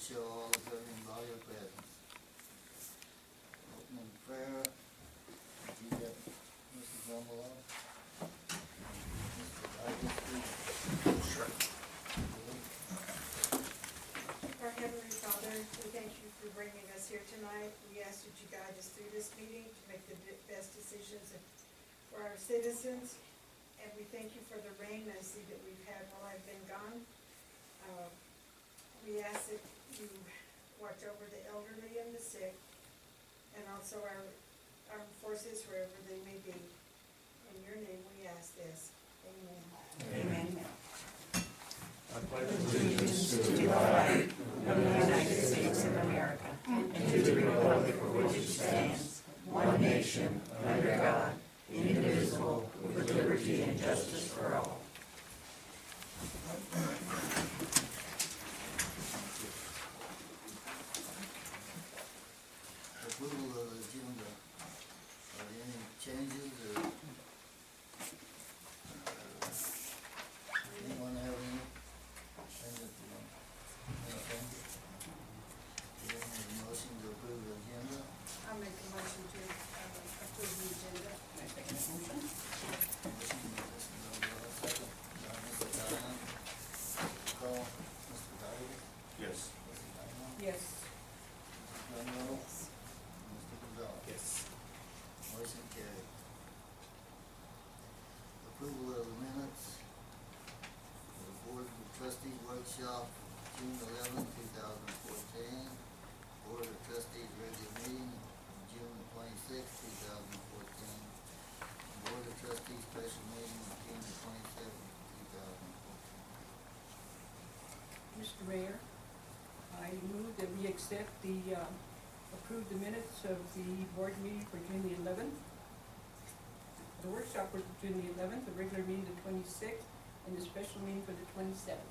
show all the governing body of presence. Opening prayer, you got Mrs. Rumble. Mr. Davis, please. Sure. Our Heavenly Father, we thank you for bringing us here tonight. We ask that you guide us through this meeting to make the best decisions for our citizens. And we thank you for the rain I see that we've had while I've been gone. We ask that you watch over the elderly and the sick, and also our armed forces wherever they may be. In your name we ask this. Amen. Amen. I pledge Allegiance to the flag of the United States of America and to the republic for which it stands, one nation, under God, indivisible, with liberty and justice for all. Approval of the agenda. Are there any changes or anyone have any? Anything? Do you have a motion to approve the agenda? I'll make a motion to approve the agenda. I second the motion. Motion by Mr. Rumble, second by Mr. Diane. Call Mr. Davis. Yes. Mr. Diane. Yes. Mr. Rumble. Mr. Gonzalez. Yes. Motion carried. Approval of the minutes for the Board of Trustees Workshop, June 11, 2014. Board of Trustees regular meeting, June 26, 2014. Board of Trustees special meeting, June 27, 2014. Mr. Mayor, I move that we accept approve the minutes of the board meeting for June the 11th. The workshop was June the 11th, the regular meeting the 26th, and the special meeting for the 27th.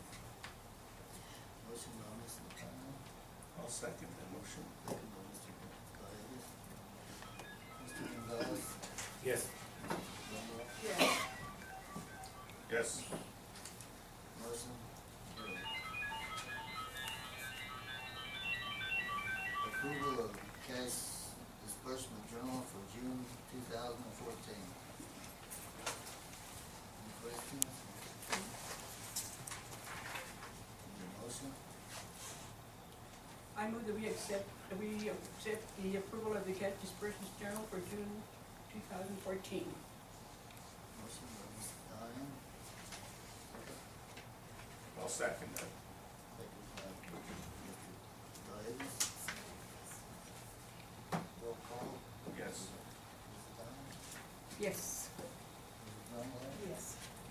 Motion by Mr. Diane, I'll second that motion. second by Mr. Davis. Mr. Gonzalez. Yes. Rumble. Yes. Yes. Motion carried. Approval of cash disbursement journal for June 2014. Any questions? Need a motion? I move that we accept the approval of the cash disbursements journal for June 2014. Motion by Mr. Diane. I'll second that. Second by Mr. Davis. Roll call. Yes. Mr. Diane. Yes. Mrs. Rumble. Yes.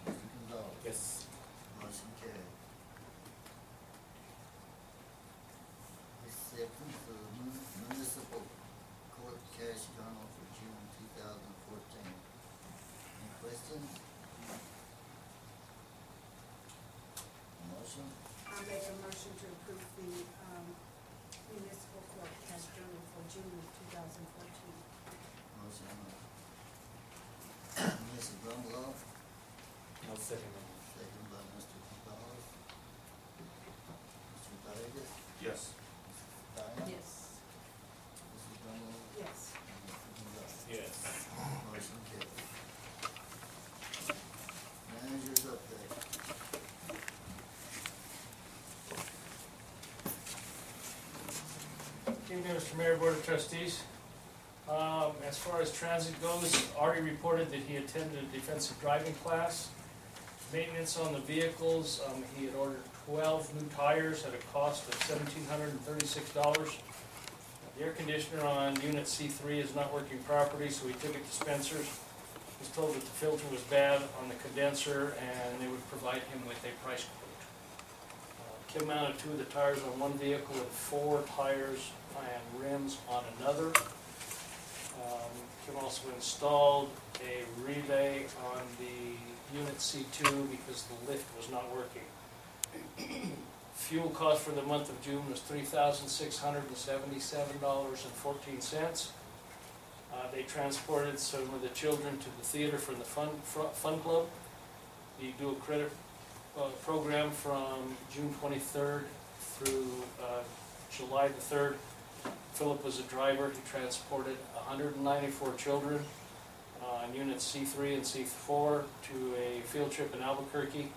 Mr. Gonzalez. Yes. Motion carried. Acceptance of the municipal court cash journal for June 2014. Any questions? Motion? I'll make a motion to approve the municipal court cash journal for June of 2014. Motion Mrs. Brumlow, I'll second that. second by Mr. Gonzalez. Mr. Davis? Yes. Mrs. Diane? Yes. Mrs. Brumlow? Yes. And Mr. Gonzalez? Yes. Motion carried. Manager's update. Good evening, Mr. Mayor, Board of Trustees. As far as transit goes, Artie reported that he attended a defensive driving class. Maintenance on the vehicles, he had ordered 12 new tires at a cost of $1,736. The air conditioner on unit C3 is not working properly, so he took it to Spencer's. He was told that the filter was bad on the condenser and they would provide him with a price quote. Kim mounted 2 of the tires on one vehicle and 4 tires and rims on another. Kim also installed a relay on the unit C2 because the lift was not working. Fuel cost for the month of June was $3,677.14. They transported some of the children to the theater for the fun club. The dual credit program from June 23rd through July the 3rd. Philip was a driver. He transported 194 children on units C3 and C4 to a field trip in Albuquerque.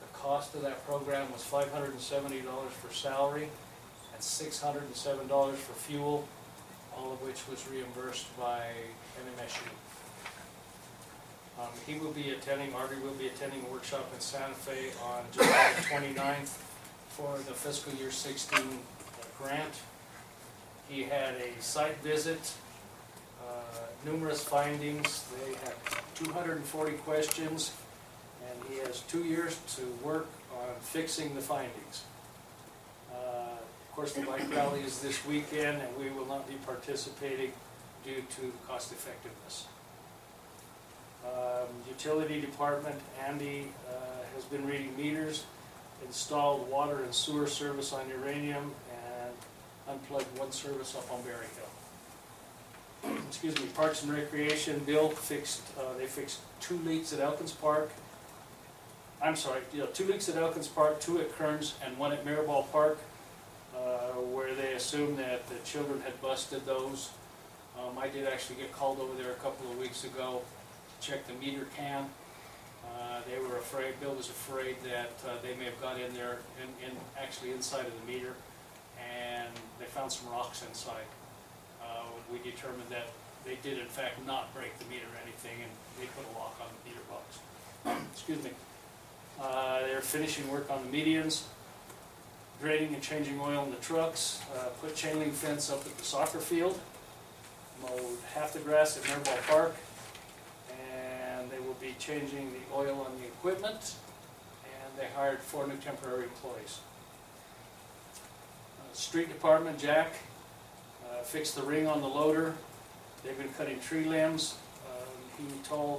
The cost of that program was $570 for salary and $607 for fuel, all of which was reimbursed by MMSU. He will be attending, Artie will be attending a workshop in Santa Fe on July 29th for the fiscal year 16 grant. He had a site visit, numerous findings. They had 240 questions, and he has 2 years to work on fixing the findings. Of course, the bike rally is this weekend, and we will not be participating due to cost effectiveness. Utility department, Andy has been reading meters, installed water and sewer service on Uranium, and unplugged one service up on Berry Hill. Excuse me, Parks and Recreation, Bill fixed, they fixed 2 leaks at Elkins Park. I'm sorry, 2 leaks at Elkins Park, 2 at Kearns, and 1 at Mirabal Park, where they assumed that the children had busted those. I did actually get called over there a couple of weeks ago to check the meter can. They were afraid, Bill was afraid that they may have got in there, actually inside of the meter, and they found some rocks inside. We determined that they did in fact not break the meter or anything, and they put a lock on the meter box. Excuse me. They're finishing work on the medians, grading and changing oil in the trucks, put chain link fence up at the soccer field, mowed half the grass at Mirabal Park, and they will be changing the oil on the equipment, and they hired 4 new temporary employees. Street department, Jack fixed the ring on the loader. They've been cutting tree limbs. He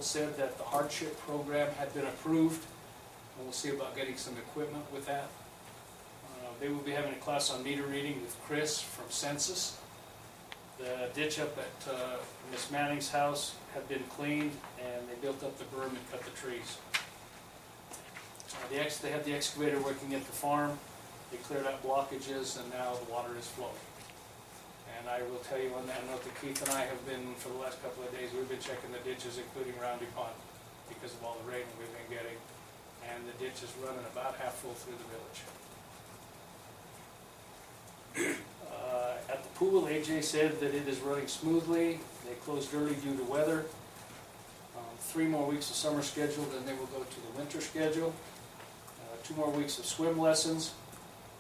said that the hardship program had been approved, and we'll see about getting some equipment with that. They will be having a class on meter reading with Chris from Census. The ditch up at Miss Manning's house had been cleaned, and they built up the berm and cut the trees. They had the excavator working at the farm. They cleared out blockages, and now the water is flowing. And I will tell you on that note that Keith and I have been, for the last couple of days, we've been checking the ditches, including Roundy Pond, because of all the rain we've been getting. And the ditch is running about half full through the village. At the pool, AJ said that it is running smoothly. They closed early due to weather. 3 more weeks of summer scheduled, and they will go to the winter schedule. 2 more weeks of swim lessons,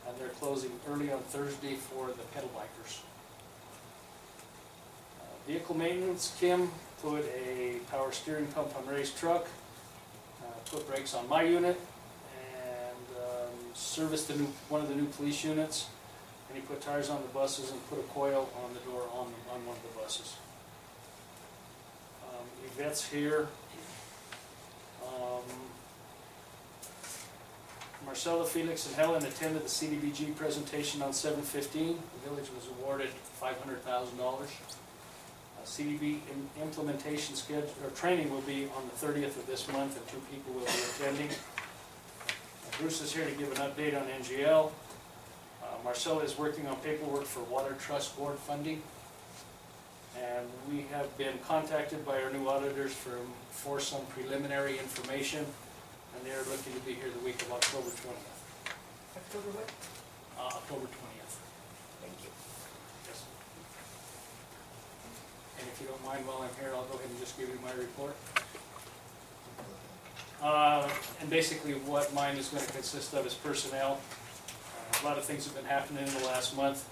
and they're closing early on Thursday for the pedal bikers. Vehicle maintenance, Kim put a power steering pump on Ray's truck, put brakes on my unit, and serviced one of the new police units. And he put tires on the buses and put a coil on the door on one of the buses. Yvette's here. Marcella, Felix, and Helen attended the CDBG presentation on 7/15. The village was awarded $500,000. CDB implementation schedule or training will be on the 30th of this month, and 2 people will be attending. Bruce is here to give an update on NGL. Marcella is working on paperwork for Water Trust Board funding, and we have been contacted by our new auditors for some preliminary information, and they are looking to be here the week of October 20th. October what? October 20th. Thank you. Yes. And if you don't mind, while I'm here, I'll go ahead and just give you my report. And basically what mine is going to consist of is personnel. A lot of things have been happening in the last month.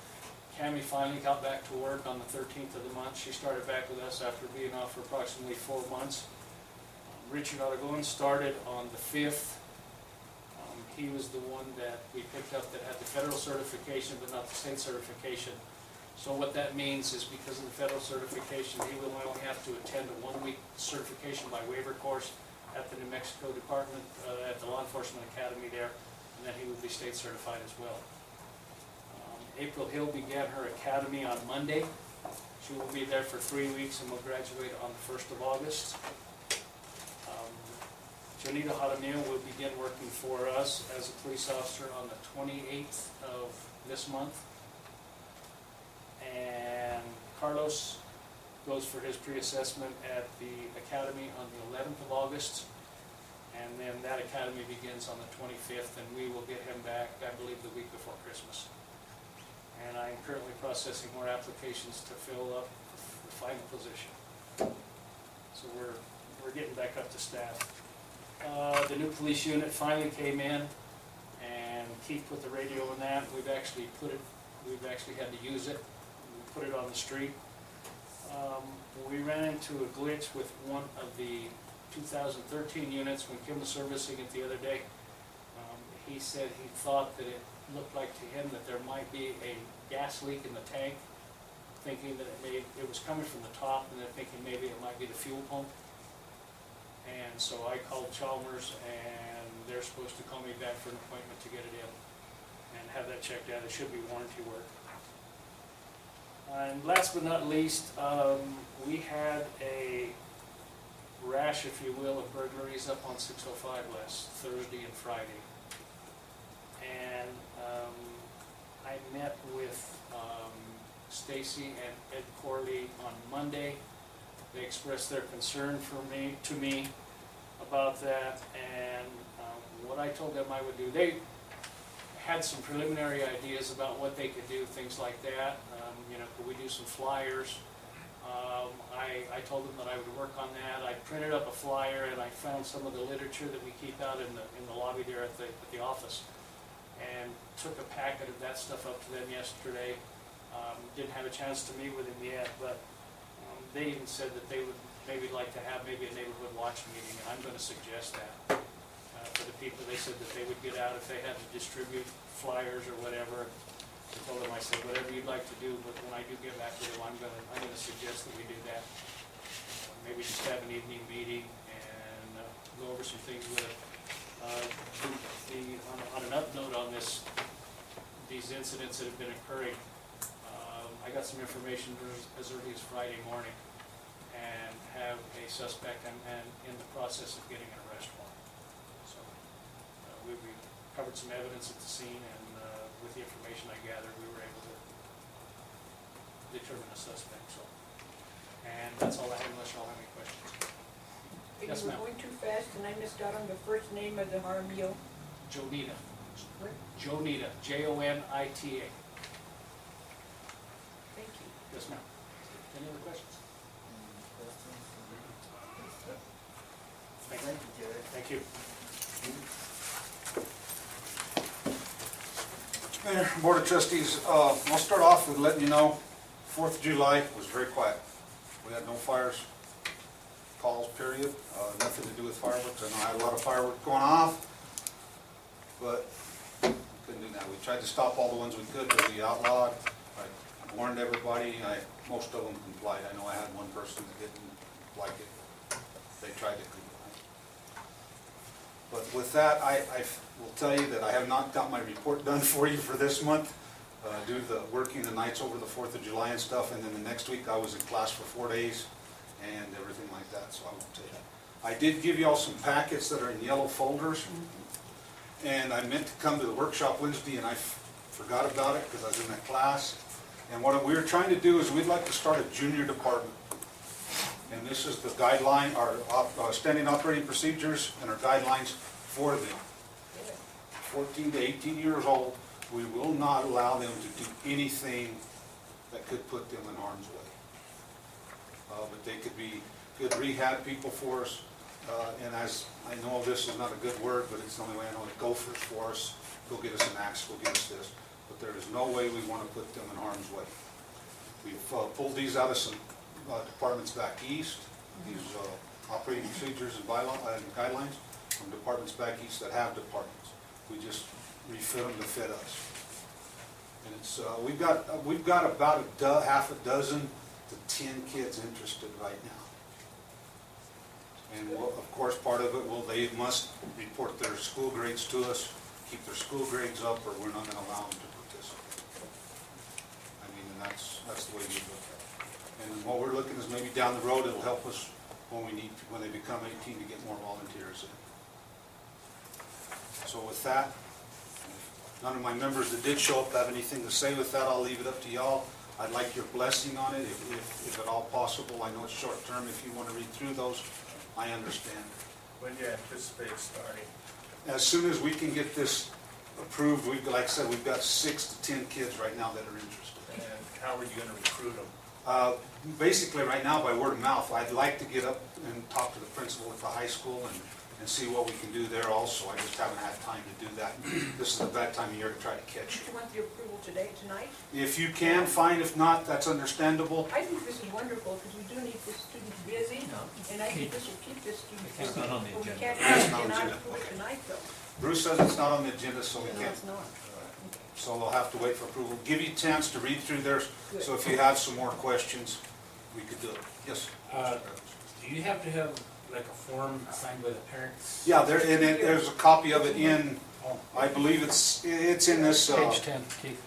Cammie finally got back to work on the 13th of the month. She started back with us after being off for approximately 4 months. Richard Aragon started on the 5th. He was the one that we picked up that had the federal certification but not the state certification. So what that means is because of the federal certification, he will only have to attend a 1-week certification by waiver course at the New Mexico Department, at the Law Enforcement Academy there, and then he will be state certified as well. April Hill began her academy on Monday. She will be there for 3 weeks and will graduate on the 1st of August. Jonita Jaramillo will begin working for us as a police officer on the 28th of this month. And Carlos goes for his pre-assessment at the academy on the 11th of August. And then that academy begins on the 25th, and we will get him back, I believe, the week before Christmas. And I'm currently processing more applications to fill up the final position. So we're getting back up to staff. The new police unit finally came in, and Keith put the radio in that. We've actually had to use it. We put it on the street. We ran into a glitch with one of the 2013 units when Kim was servicing it the other day. He said he thought that it looked like to him that there might be a gas leak in the tank, thinking that it was coming from the top, and they're thinking maybe it might be the fuel pump. And so I called Chalmers, and they're supposed to call me back for an appointment to get it in and have that checked out. It should be warranty work. And last but not least, we had a rash, if you will, of burglaries up on 605 last Thursday and Friday. And I met with Stacy and Ed Corley on Monday. They expressed their concern to me about that, and what I told them I would do. They had some preliminary ideas about what they could do, things like that. Could we do some flyers? I told them that I would work on that. I printed up a flyer, and I found some of the literature that we keep out in the lobby there at the office, and took a packet of that stuff up to them yesterday. Didn't have a chance to meet with them yet, but they even said that they would maybe like to have maybe a neighborhood watch meeting, and I'm going to suggest that for the people. They said that they would get out if they had to distribute flyers or whatever. I told them, I said, whatever you'd like to do, but when I do get back with them, I'm going to suggest that we do that. Maybe just have an evening meeting and go over some things with it. On an up note on these incidents that have been occurring, I got some information as early as Friday morning, and have a suspect and in the process of getting an arrest warrant. So we covered some evidence at the scene, and with the information I gathered, we were able to determine a suspect. So, and that's all I have, unless y'all have any questions. Yes, You ma'am. were going too fast, and I missed out on the first name of the Jaramillo. Jonita. What? Jonita. Jonita. Thank you. Yes, ma'am. Any other questions? Thank you, Jerry. Thank you. Mayor, Board of Trustees, I'll start off with letting you know, 4th of July was very quiet. We had no fires calls, period. Nothing to do with fireworks. I know I had a lot of fireworks going off, but we couldn't do that. We tried to stop all the ones we could, but we outlawed. I warned everybody. Most of them complied. I know I had one person that didn't like it. They tried to comply. But with that, I will tell you that I have not got my report done for you for this month, due to the working the nights over the 4th of July and stuff, and then the next week I was in class for 4 days and everything like that, so I won't tell you that. I did give you all some packets that are in yellow folders, and I meant to come to the workshop Wednesday, and I forgot about it because I was in that class. And what we were trying to do is we'd like to start a junior department. And this is the guideline, our standing operating procedures and our guidelines for them. 14 to 18 years old, we will not allow them to do anything that could put them in harm's way. But they could be good rehab people for us. And as I know this is not a good word, but it's the only way I know it, gophers for us. Go get us an axe, go get us this. But there is no way we want to put them in harm's way. We've pulled these out of some departments back east, these operating procedures and guidelines from departments back east that have departments. We just refit them to fit us. And it's we've got about half a dozen to 10 kids interested right now. And of course, part of it they must report their school grades to us, keep their school grades up, or we're not going to allow them to participate. I mean, and that's the way we look at it. And what we're looking is maybe down the road it'll help us when they become 18 to get more volunteers in. So with that, none of my members that did show up have anything to say. With that, I'll leave it up to y'all. I'd like your blessing on it, if at all possible. I know it's short term. If you want to read through those, I understand. When do you anticipate starting? As soon as we can get this approved, like I said, we've got 6 to 10 kids right now that are interested. And how are you gonna recruit them? Basically, right now, by word of mouth. I'd like to get up and talk to the principal at the high school and see what we can do there also. I just haven't had time to do that. This is a bad time of year to try to catch Do it. you want the approval today, tonight? If you can, fine. If not, that's understandable. I think this is wonderful, because we do need this student busy, and I think this will keep this student busy. It's not on the But we agenda. can't It's not on get the out agenda. to it tonight, though. Bruce says it's not on the agenda, so we No, can't. it's not. So we'll have to wait for approval. Give you a chance to read through theirs, so if you have some more questions, we could do it. Yes? Do you have to have like a form signed by the parents? Yeah, there's a copy of it in, I believe it's in this, Page 10, Keith,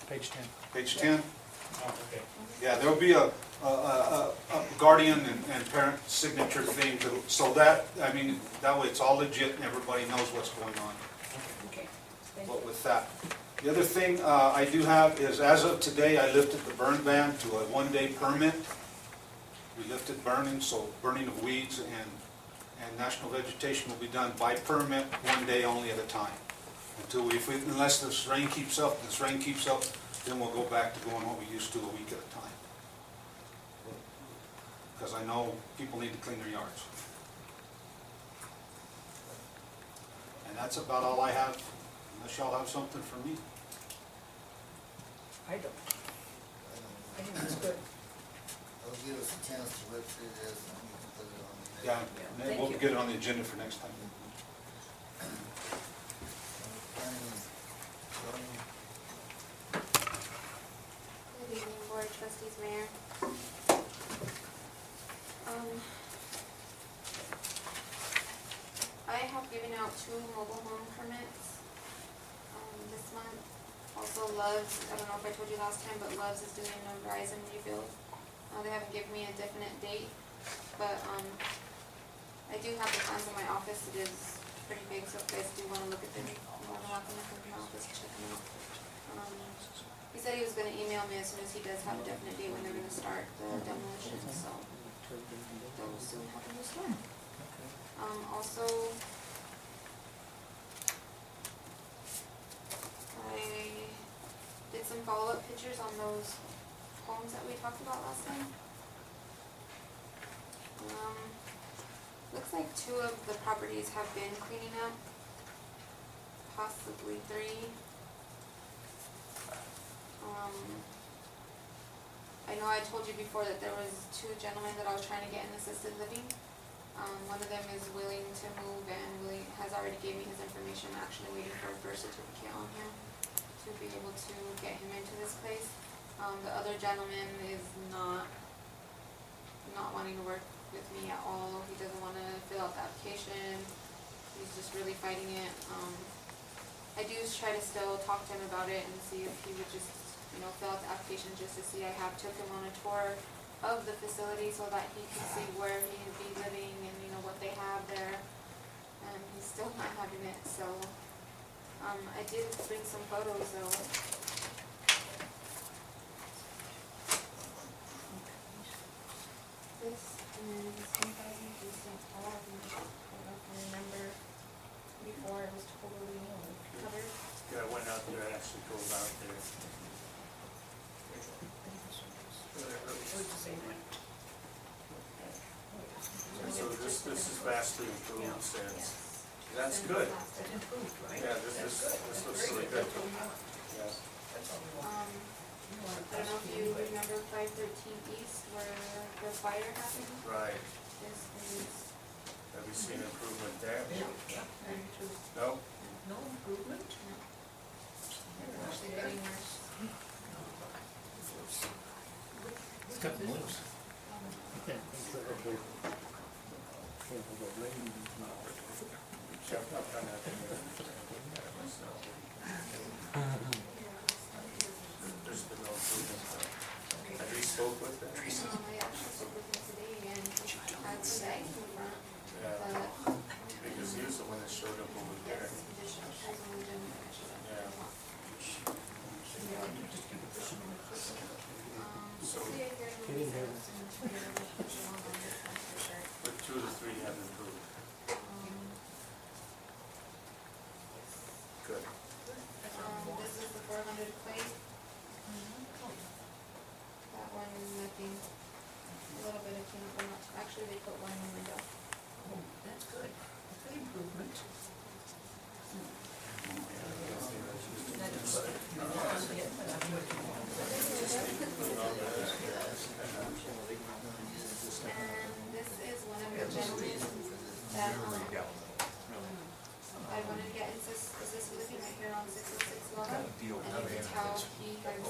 page 10. page 10. Oh, okay. Yeah, there'll be a guardian and parent signature thing, so that, I mean, that way it's all legit and everybody knows what's going on. Okay, thank you. But with that, the other thing I do have is, as of today, I lifted the burn ban to a 1-day permit. We lifted burning, so burning of weeds and national vegetation will be done by permit, 1 day only at a time. Unless this rain keeps up, then we'll go back to going what we used to, a week at a time. Because I know people need to clean their yards. And that's about all I have, unless y'all have something for me. I don't. I think it's good. It'll give us a chance to look through this and we can put it on the next. Yeah, Yeah, thank we'll you. get it on the agenda for next time. Good evening, Board of Trustees, Mayor. I have given out 2 mobile home permits this month. Also Love's, I don't know if I told you last time, but Love's is doing a rise and rebuild. They haven't given me a definite date, but I do have the plans in my office. It is pretty big, so if you guys do want to look at them, you're more than welcome to come to my office and check them out. He said he was gonna email me as soon as he does have a definite date when they're gonna start the demolition, so they'll soon have a new start. Also, I did some follow-up pictures on those homes that we talked about last time. Looks like 2 of the properties have been cleaning up, possibly 3. I know I told you before that there was 2 gentlemen that I was trying to get in assisted living. One of them is willing to move and has already gave me his information. I'm actually waiting for a birth certificate on him to be able to get him into this place. The other gentleman is not wanting to work with me at all. He doesn't want to fill out the application. He's just really fighting it. I do try to still talk to him about it and see if he would just, fill out the application just to see. I have took him on a tour of the facility so that he can see where he'd be living and, what they have there. And he's still not having it, so, I did bring some photos though. This is 1,000 all of them. I don't know if I remember before it was totally covered. Yeah, I went out there, I actually drove out there. What'd you say, Mike? So this is vastly improved since, Yes. that's good. It's improved, right? Yeah, this looks really good. Yeah. I don't know if you remember 513 East where the fire happened. Right. This is, Have you seen improvement there? Yeah, very true. No? No improvement? actually getting worse. It's got loose. Checked up on that. There's been no improvement. Have you spoke with them? I actually spoke with him today and had some bags in front, Yeah, but because he was the one that showed up over there. yes, additional, there's only been actually Yeah. hopefully I hear the results and to be able to push along on this one for sure. But 2 of the 3 have improved. Good. This is the 400 plate. That one is nothing, a little bit of cleanup, but not, actually they put one in the window. Oh, that's good. That's good improvement. And this is one of the gentlemen that, I wanted to get assist with him right here on 606 Lava. And it's how he has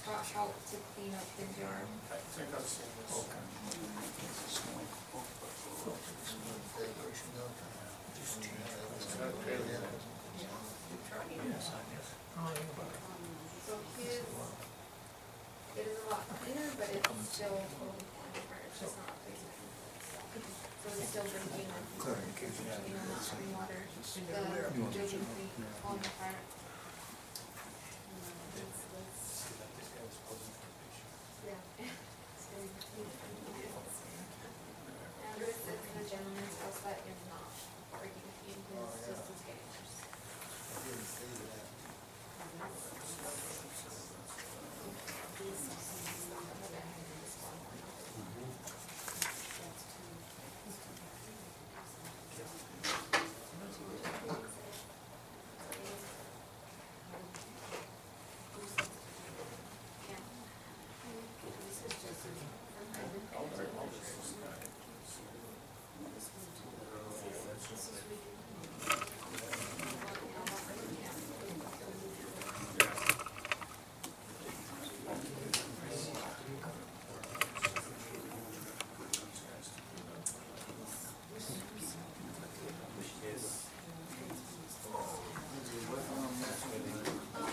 got help to clean up his yard. I think I've seen this. So his, it is a lot cleaner, but it's still totally falling apart, it's just not replacement. So it's still drinking on, not having water, the building falling apart. Yeah. And this is the gentleman's house that is not working, his system's getting worse.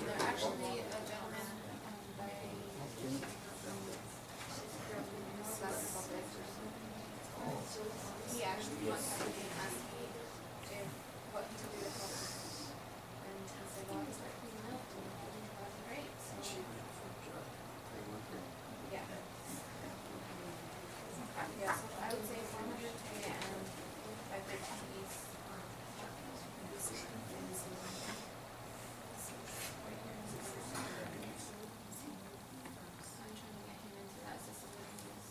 They're actually a gentleman by he actually contacted me and asked me if what he could do to help. And I said, well, I can start cleaning up and that'd be great. So yeah. Yeah, so I would say 400 today and 513 east. I'm trying to get him into that system that he is.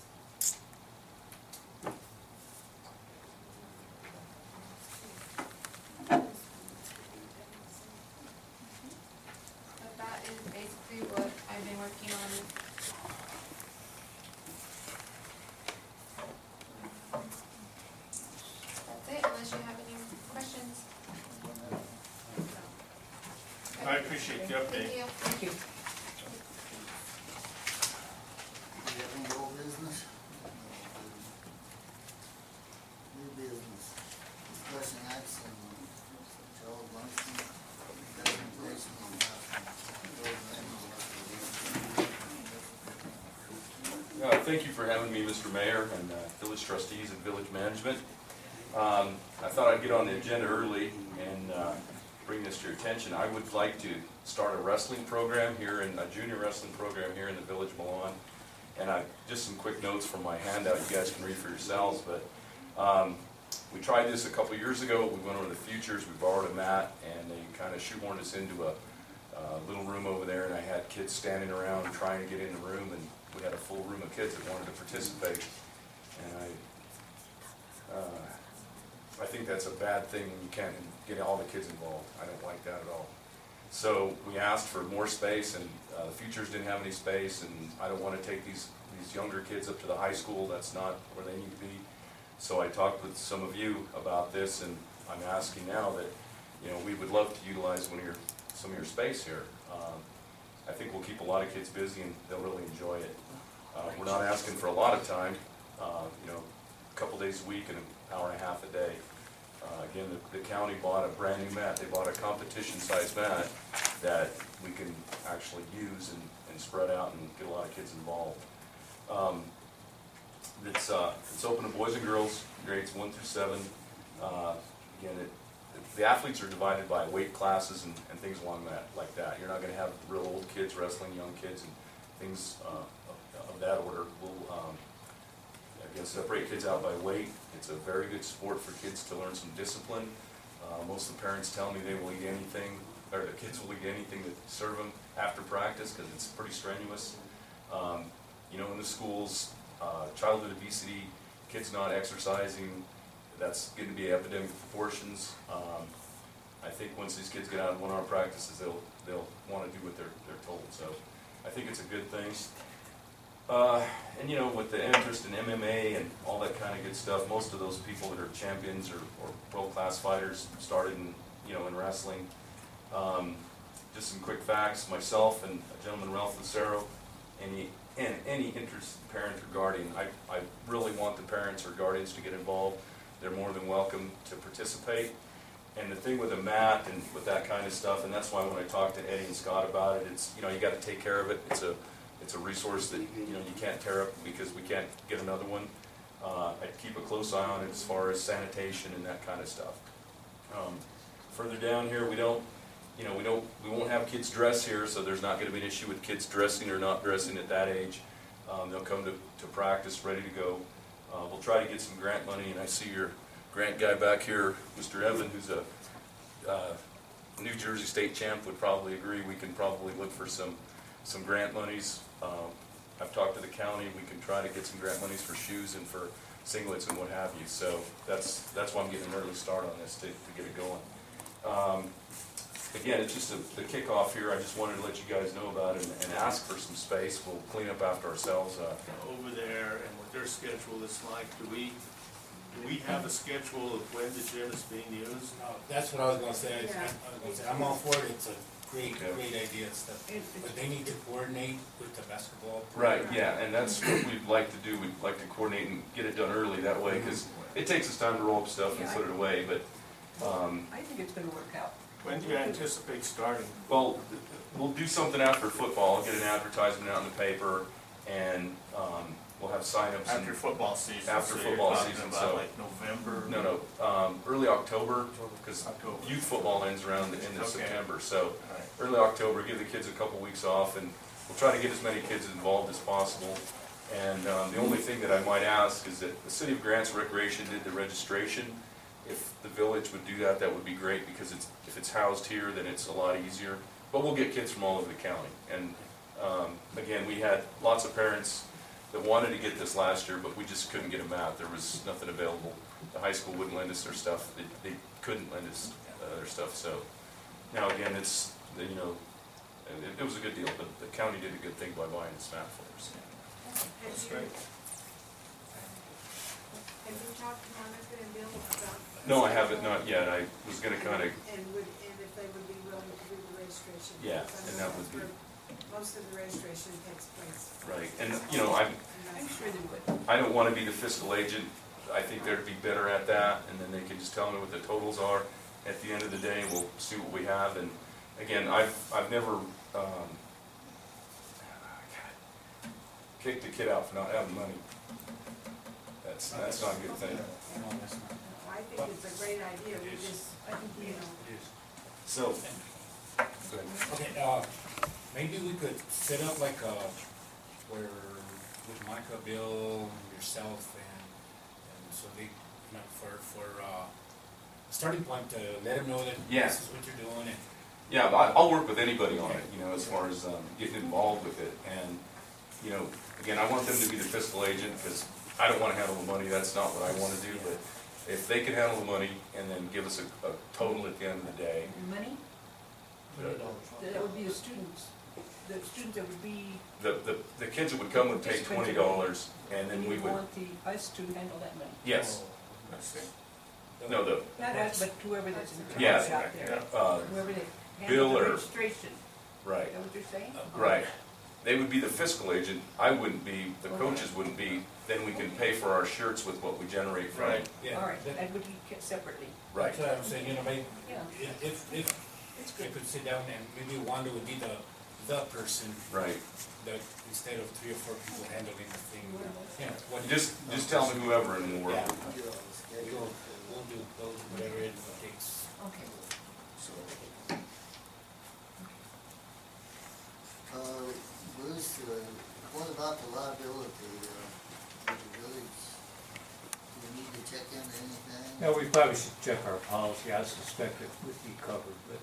But that is basically what I've been working on. That's it, unless you have any questions. I appreciate the update. Thank you. Thank you. Do you have any old business? New business, discussion action, Charles Langston, presentation on Thank you for having me, Mr. Mayor, and village trustees and village management. I thought I'd get on the agenda early and bring this to your attention. I would like to start a wrestling program here, a junior wrestling program here in the village of Milan. And just some quick notes from my handout you guys can read for yourselves. But we tried this a couple years ago. We went over the futures. We borrowed a mat, and they kind of shoehorned us into a little room over there. And I had kids standing around trying to get in the room, and we had a full room of kids that wanted to participate. And I think that's a bad thing when you can't get all the kids involved. I don't like that at all. So we asked for more space, and the futures didn't have any space, and I don't want to take these younger kids up to the high school. That's not where they need to be. So I talked with some of you about this, and I'm asking now that, you know, we would love to utilize some of your space here. I think we'll keep a lot of kids busy, and they'll really enjoy it. We're not asking for a lot of time, you know, a couple days a week and an hour and a half a day. Again, the county bought a brand new mat. They bought a competition-sized mat that we can actually use and spread out and get a lot of kids involved. It's open to boys and girls, grades 1 through 7. Again, the athletes are divided by weight classes and things along that, like that. You're not gonna have real old kids wrestling young kids and things of that order. We'll, again, separate kids out by weight. It's a very good sport for kids to learn some discipline. Most of the parents tell me they will eat anything, or the kids will eat anything that serve them after practice, because it's pretty strenuous. You know, in the schools, childhood obesity, kids not exercising, that's going to be epidemic proportions. I think once these kids get out of 1 hour practices, they'll want to do what they're told. So I think it's a good thing. And you know, with the interest in MMA and all that kind of good stuff, most of those people that are champions or world-class fighters started in, you know, in wrestling. Just some quick facts: myself and a gentleman, Ralph Lucero, any interested parent or guardian, I really want the parents or guardians to get involved. They're more than welcome to participate. And the thing with a mat and with that kind of stuff, and that's why when I talked to Eddie and Scott about it, it's, you know, you got to take care of it. It's a resource that, you know, you can't tear up because we can't get another one. I'd keep a close eye on it as far as sanitation and that kind of stuff. Further down here, we won't have kids dress here, so there's not going to be an issue with kids dressing or not dressing at that age. They'll come to practice ready to go. We'll try to get some grant money, and I see your grant guy back here, Mr. Evan, who's a New Jersey state champ, would probably agree. We can probably look for some grant monies. I've talked to the county. We can try to get some grant monies for shoes and for singlets and what have you. So that's why I'm getting an early start on this to get it going. Again, it's just the kickoff here. I just wanted to let you guys know about it and ask for some space. We'll clean up after ourselves. Over there and what their schedule is like, do we have a schedule of when the gym is being used? That's what I was gonna say. I'm all for it. It's a great Yeah. idea and stuff. But they need to coordinate with the basketball. Right, yeah, and that's what we'd like to do. We'd like to coordinate and get it done early that way, because it takes us time to roll up stuff and put it away, but, I think it's gonna work out. When do you anticipate starting? well, we'll do something after football. I'll get an advertisement out in the paper, and, we'll have signups. After football season? After so football you're talking season, about so- like November? No, early October, because October. youth football ends around the end of Okay. September, so All right. early October, give the kids a couple weeks off, and we'll try to get as many kids involved as possible. And the only thing that I might ask is that the City of Grants Recreation did the registration. If the village would do that, that would be great, because if it's housed here, then it's a lot easier. But we'll get kids from all over the county. And again, we had lots of parents that wanted to get this last year, but we just couldn't get them out. There was nothing available. The high school wouldn't lend us their stuff. They couldn't lend us their stuff. So now again, it's, you know, it was a good deal, but the county did a good thing by buying this mat for us. That's great. Have you talked to Monica and Bill about? No, I haven't, not yet. I was gonna kind of, And if they would be willing to do the registration? Yeah, Because I and know that would that's be- where most of the registration takes place. right, and, you know, I'm Sure they would. I don't want to be the fiscal agent. I think they'd be better at that, and then they can just tell me what the totals are. At the end of the day, we'll see what we have. And again, I've never kicked a kid out for not having money. That's not a good thing. I think it's a great idea, we just, I think, you know, So, go ahead. Okay, maybe we could set up like where with Monica, Bill, yourself, and so they, you know, for a starting point to let them know that Yeah. this is what you're doing, and Yeah, I'll work with anybody on it, you know, as far as getting involved with it. And, you know, again, I want them to be the fiscal agent, because I don't want to handle the money. That's not what I want to do. But if they can handle the money and then give us a total at the end of the day. Money? That would be the students that would be. The kids that would come would pay $20, and then we You would, want us to handle that money? yes, I see. no, Not us, but whoever that's in Yeah. charge out there. Whoever they Bill handle the or- registration. right, Is that what you're saying? right. They would be the fiscal agent. I wouldn't be, the coaches wouldn't be. Then we can pay for our shirts with what we generate from it. yeah. All right, that would be kept separately. Right. That's what I'm saying, you know, maybe, Yeah. if It's they good. could sit down and maybe Wanda would be the the person, Right. that instead of 3 or 4 people handling the thing. Yeah, what Just tell me whoever and we'll work Yeah. with it. Do all the schedule. we'll do those, whatever it takes. Okay. So, Bruce, what about the liability, of the village? Do we need to check into anything? Yeah, we probably should check our policy. I suspect it would be covered, but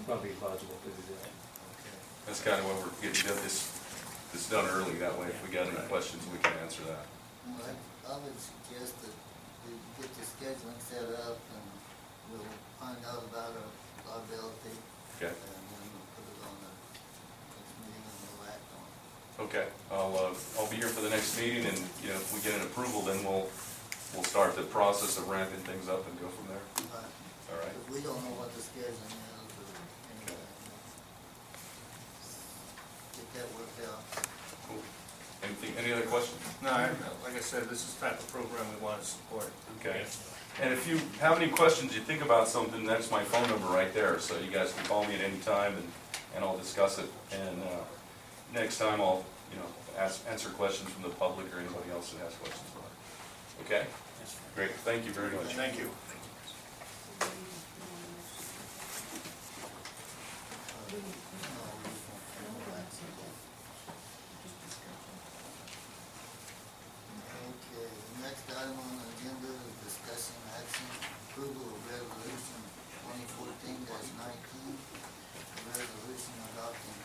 probably advisable to do that. Okay. that's kind of why we're getting this done early, that way if we got any questions, we can answer that. Well, I would suggest that we get the scheduling set up and we'll find out about our liability. Okay. And then we'll put it on the next meeting and we'll act on it. Okay, I'll be here for the next meeting, and, you know, if we get an approval, then we'll start the process of ramping things up and go from there. All right. Because we don't know what the scheduling is or anything. Get that worked out. Cool. Any other questions? No, like I said, this is the type of program we want to support. Okay. And if you have any questions, you think about something, that's my phone number right there, so you guys can call me at any time, and I'll discuss it. And next time I'll, you know, answer questions from the public or anybody else that has questions about it. Okay? Great, thank you very much. Thank you. Okay, the next item on the agenda is discussing action, approval of resolution 2014-19, resolution adopting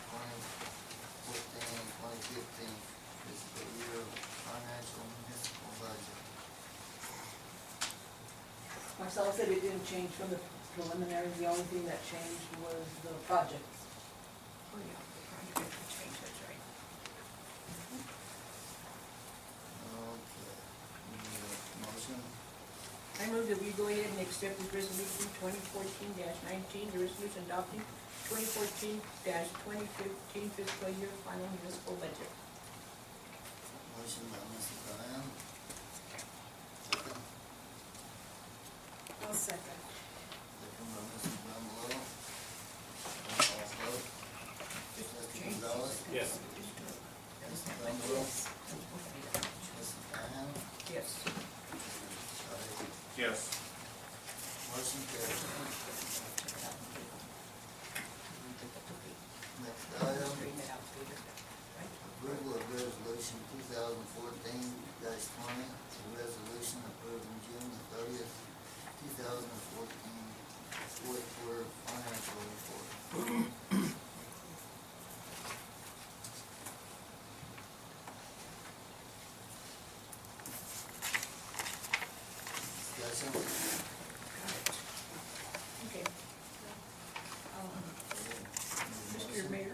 2014-2015 fiscal year financial municipal budget. Marcella said it didn't change from the preliminary, the only thing that changed was the projects. Oh, yeah, the project will change, that's right. Okay, need a motion? I move that we go ahead and accept this resolution 2014-19, the resolution adopting 2014-2015 fiscal year final municipal budget. Motion by Mrs. Diane. Second. I'll second. Second by Mrs. Bramlow. Roll call vote. Mr. Gonzalez. Yes. Mrs. Bramlow. Mrs. Diane. Yes. Yes. Motion carries. Next item, approval of resolution 2014-20, a resolution approving June the 30th, 2014 fourth quarter financial report. Discussion? Okay. Mr. Mayor, you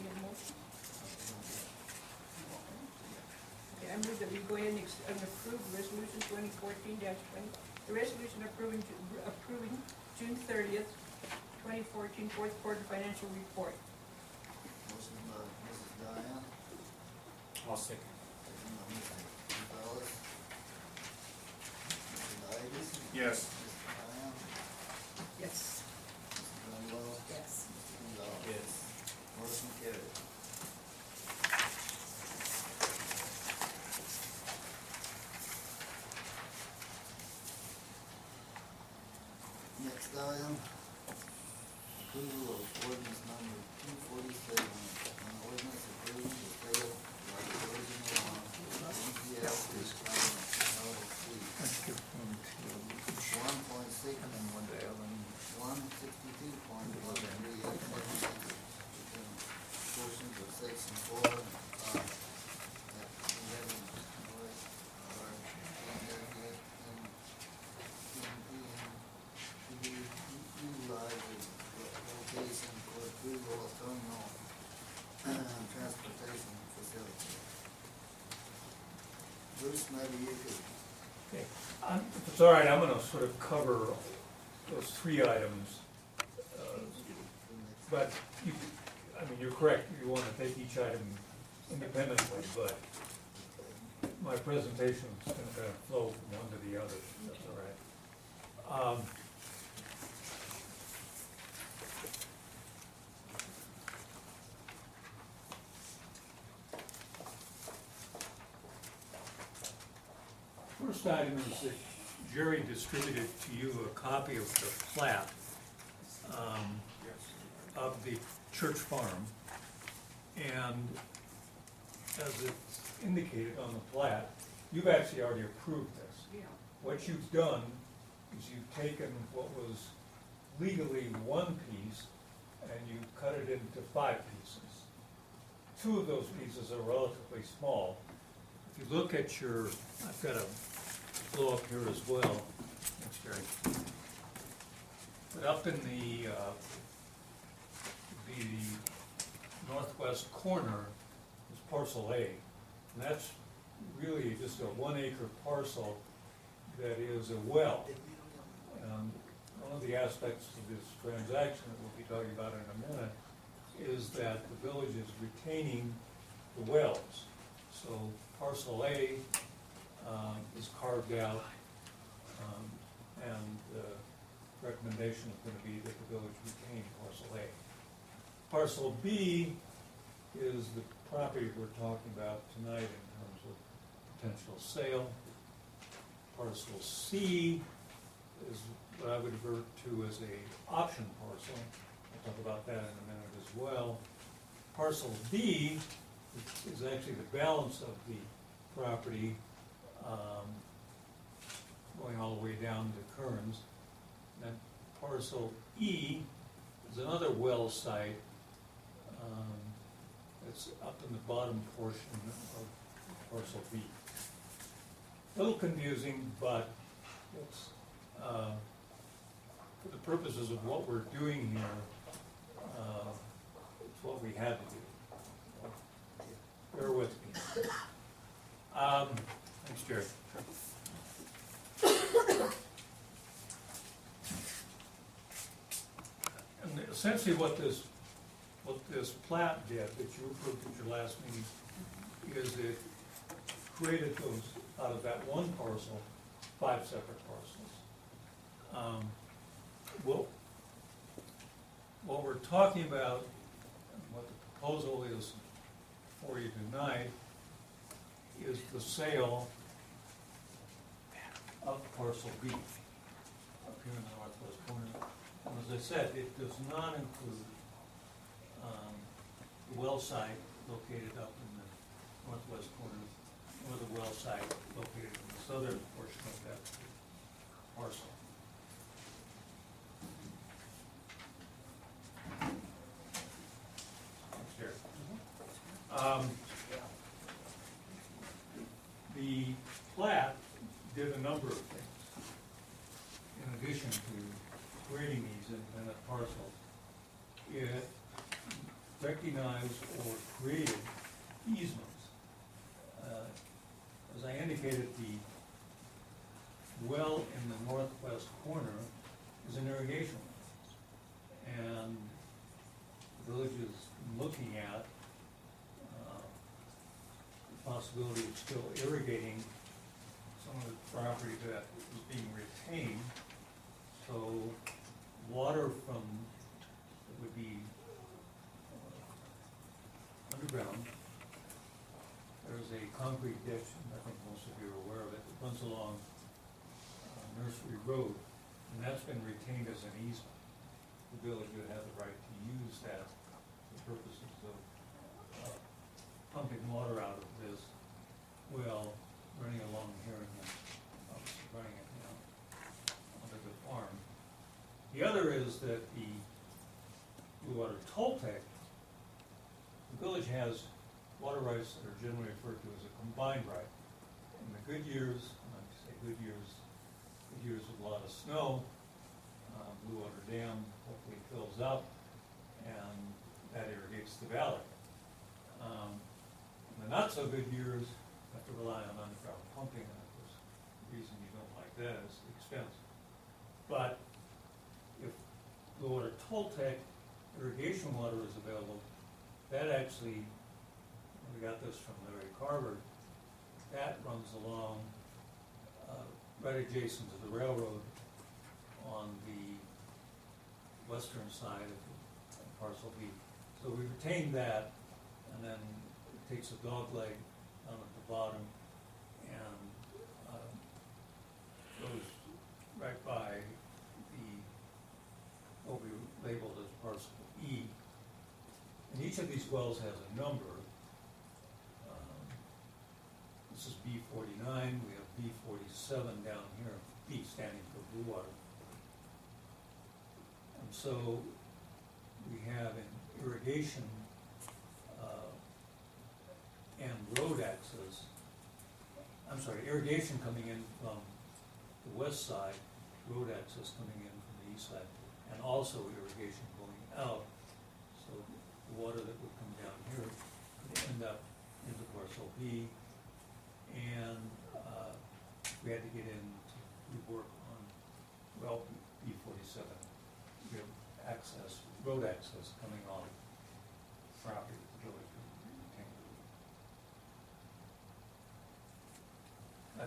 have a motion? Okay, I move that we go ahead and approve resolution 2014-20, the resolution approving June 30th, 2014 fourth quarter financial report. Motion by Mrs. Diane. I'll second. Second by Mr. Gonzalez. Mr. Davis. Yes. Mr. Diane. Yes. Mr. Bramlow. Yes. Mr. Gonzalez. Yes. Motion carried. Next item, approval of ordinance number 247, an ordinance approving the sale of the original on NPS LLC. 1.62.13 portions of section 4 and 5 that 11 north are to be utilized as location for approval of terminal transportation facility. Bruce, maybe you could. Okay, if it's all right, I'm gonna sort of cover those 3 items. But you, I mean, you're correct, you wanna take each item independently, but my presentation is gonna kind of flow from one to the other, if that's all right. first item is that Jerry distributed to you a copy of the plat of the church farm. And as it's indicated on the plat, you've actually already approved this. Yeah. What you've done is you've taken what was legally one piece and you cut it into 5 pieces. 2 of those pieces are relatively small. If you look at your, I've got a blow up here as well. Thanks, Jerry. But up in the northwest corner is parcel A. And that's really just a 1 acre parcel that is a well. One of the aspects of this transaction that we'll be talking about in a minute is that the village is retaining the wells. So parcel A is carved out, and the recommendation is going to be that the village retain parcel A. Parcel B is the property we're talking about tonight in terms of potential sale. Parcel C is what I would refer to as a option parcel. I'll talk about that in a minute as well. Parcel D is actually the balance of the property going all the way down to Kearns. And then parcel E is another well site that's up in the bottom portion of parcel B. A little confusing, but it's for the purposes of what we're doing here, it's what we had to do. Bear with me. Thanks, Jerry. And essentially what this plat did that you approved at your last meeting is it created those, out of that one parcel, 5 separate parcels. What we're talking about, and what the proposal is for you tonight, is the sale of parcel B up here in the northwest corner. And as I said, it does not include the well site located up in the northwest corner, or the well site located in the southern portion of that parcel. Here. The plat did a number of things. In addition to creating these independent parcels, it recognized or created easements. As I indicated, the well in the northwest corner is an irrigation well. And the village is looking at the possibility of still irrigating some of the property that is being retained. So water from, it would be underground. There's a concrete ditch, and I think most of you are aware of it, that runs along Nursery Road, and that's been retained as an easement. The village would have the right to use that for purposes of pumping water out of this well, running along here and then obviously running it down onto the farm. The other is that the Blue Water Toltec, the village has water rights that are generally referred to as a combined right. In the good years, when I say good years with a lot of snow, Blue Water Dam hopefully fills up and that irrigates the valley. In the not so good years, you have to rely on underground pumping, and of course, the reason you don't like that is the expense. But if Blue Water Toltec irrigation water is available, that actually, we got this from Larry Carver, that runs along right adjacent to the railroad on the western side of parcel B. So we retained that, and then it takes a dog leg down at the bottom and goes right by the, what we labeled as parcel E. And each of these wells has a number. This is B 49, we have B 47 down here, B standing for blue water. And so we have an irrigation and road access. I'm sorry, irrigation coming in from the west side, road access coming in from the east side, and also irrigation going out. So the water that would come down here could end up into parcel B. And we had to get in to work on, well, B 47, we have access, road access coming on property that the village would retain. I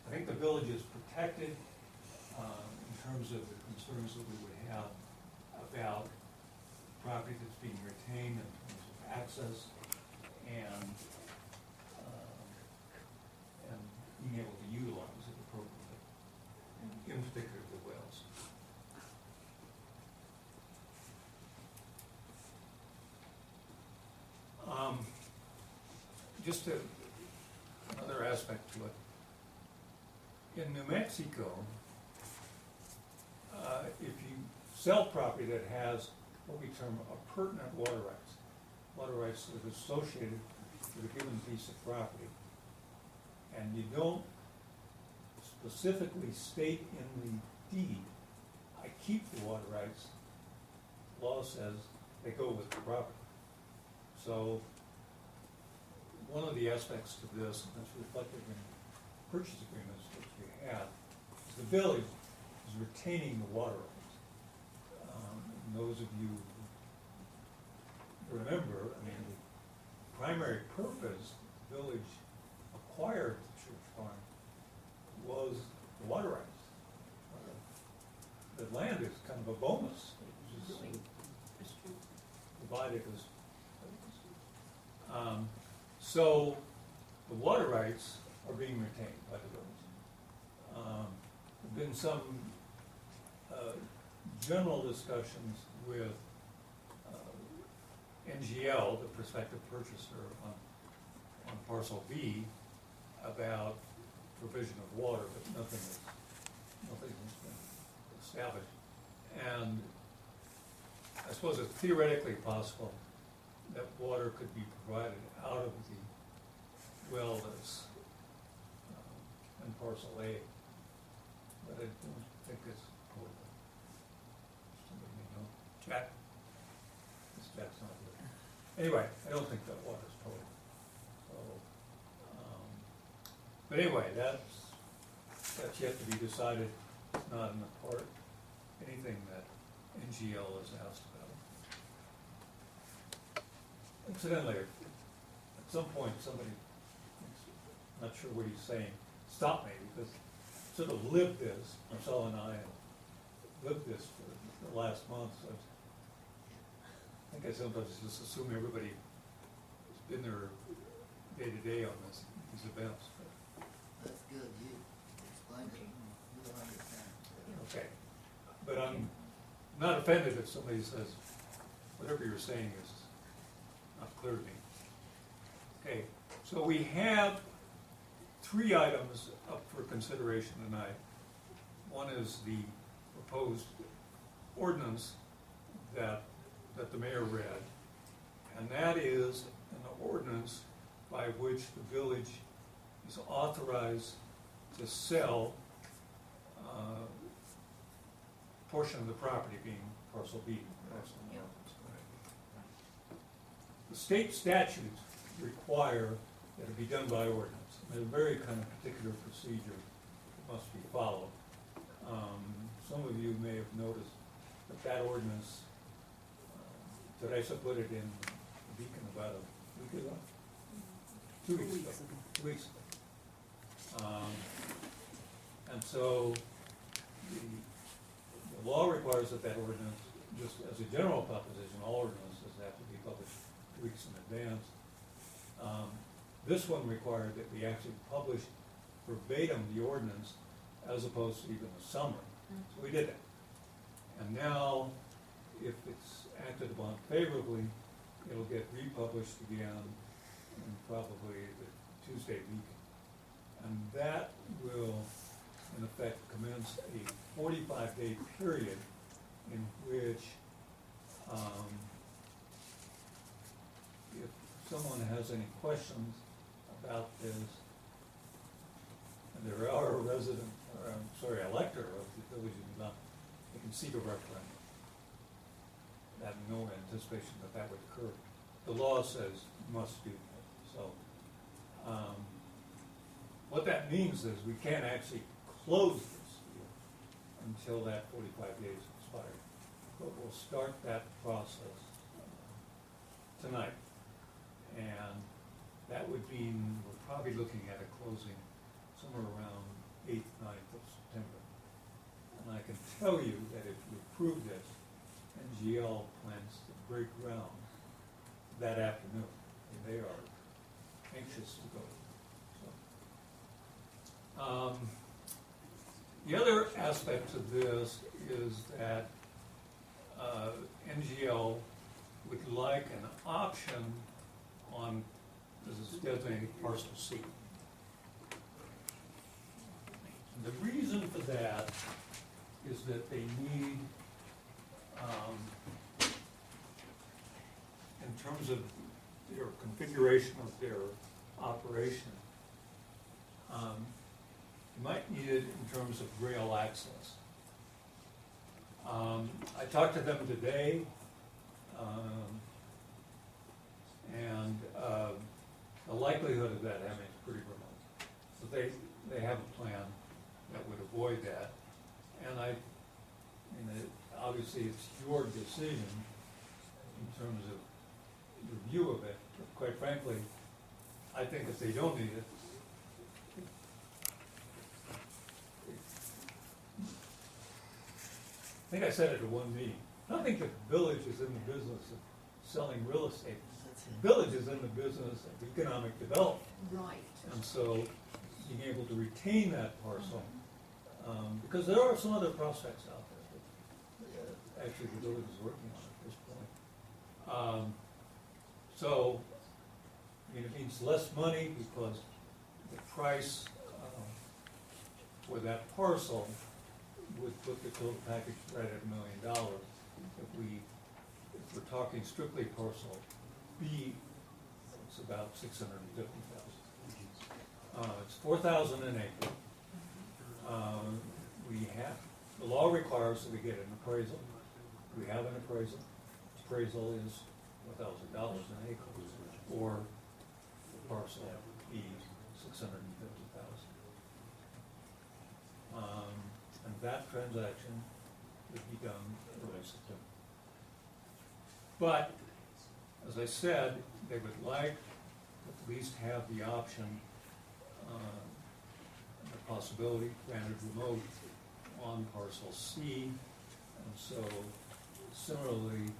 think the village is protected in terms of the concerns that we would have about property that's being retained in terms of access and being able to utilize it appropriately, in particular the wells. Just another aspect to it. In New Mexico, if you sell property that has what we term appurtenant water rights that are associated with a given piece of property, and you don't specifically state in the deed, I keep the water rights, law says they go with the property. So one of the aspects to this, and that's reflected in purchase agreements which we have, is the village is retaining the water rights. And those of you who remember, I mean, the primary purpose the village acquired the church farm was the water rights. The land is kind of a bonus. It was just provided as. So the water rights are being retained by the village. There have been some general discussions with NGL, the prospective purchaser on parcel B, about provision of water, but nothing has been established. And I suppose it's theoretically possible that water could be provided out of the well that's in parcel A, but I don't think it's potable. Somebody may know. Jack? This Jack's not here. Anyway, I don't think that water's potable. So, but anyway, that's yet to be decided. It's not in the part, anything that NGL has asked about. Incidentally, at some point, somebody, not sure what he's saying, stopped me, because I sort of lived this, Marcel and I lived this for the last month, so I think I sometimes just assume everybody has been there day to day on these events. That's good, you explained it, you'll understand. Okay, but I'm not offended if somebody says, whatever you're saying is not clear to me. Okay, so we have 3 items up for consideration tonight. One is the proposed ordinance that the mayor read, and that is an ordinance by which the village is authorized to sell a portion of the property, being parcel B. The state statutes require that it be done by ordinance. There's a very kind of particular procedure that must be followed. Some of you may have noticed that ordinance, Teresa put it in the Beacon about a week ago? 2 weeks ago. 2 weeks ago. And so the law requires that ordinance, just as a general proposition, all ordinances have to be published 2 weeks in advance. This one required that we actually publish verbatim the ordinance as opposed to even a summary. So we did that. And now, if it's acted upon favorably, it'll get republished again in probably the Tuesday week. And that will, in effect, commence a 45-day period in which if someone has any questions about this, and there are a resident, or I'm sorry, elector of the village of Milan, they can seek a referendum. I have no anticipation that that would occur. The law says you must do that. So what that means is we can't actually close this deal until that 45 days expires. But we'll start that process tonight. And that would mean we're probably looking at a closing somewhere around 8th, 9th of September. And I can tell you that if you approve this, NGL plans to break ground that afternoon. And they are anxious to go. So, the other aspect of this is that NGL would like an option on, this is designated parcel C. And the reason for that is that they need, in terms of their configuration of their operation, you might need it in terms of rail access. I talked to them today, and the likelihood of that happening is pretty remote. So they have a plan that would avoid that. And obviously it's your decision in terms of your view of it. But quite frankly, I think if they don't need it, I think I said it at one meeting. I don't think the village is in the business of selling real estate. The village is in the business of economic development. Right. And so being able to retain that parcel, because there are some other prospects out there that actually the village is working on at this point. So, I mean, it means less money because the price for that parcel would put the total package right at $1 million. If we're talking strictly parcel B, it's about $650,000. It's 4,000 an acre. The law requires that we get an appraisal. We have an appraisal. Appraisal is $1,000 an acre, or the parcel B, 650,000. And that transaction would be done early September. But, as I said, they would like to at least have the option, the possibility, granted remote, on parcel C. And so, similarly,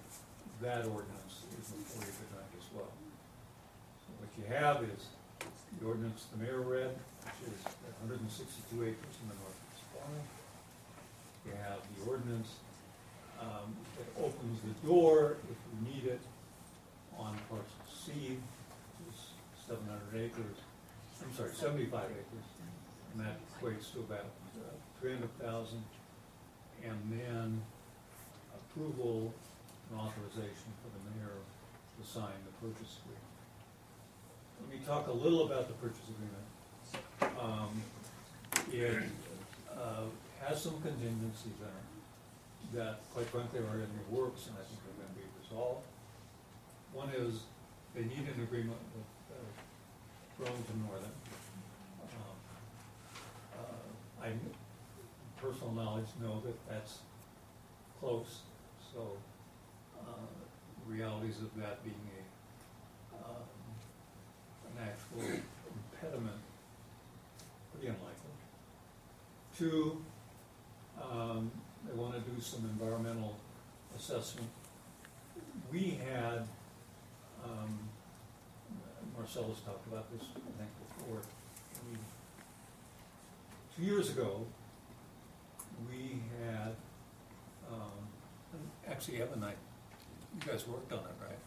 that ordinance is before you tonight as well. So what you have is the ordinance the mayor read, which is 162 acres in the northeast corner. You have the ordinance that opens the door, if we need it, on parcel C, which is 700 acres, I'm sorry, 75 acres, and that equates to about 300,000, and then approval and authorization for the mayor to sign the purchase agreement. Let me talk a little about the purchase agreement. It has some contingencies in it that, quite frankly, are in the works, and I think they're going to be resolved. One is they need an agreement with Burlington Northern. I, personal knowledge, know that that's close, so realities of that being an actual impediment, pretty unlikely. Two, they want to do some environmental assessment. We had, Marcellus talked about this, I think, before. 2 years ago, we had, actually Evan, you guys worked on it, right?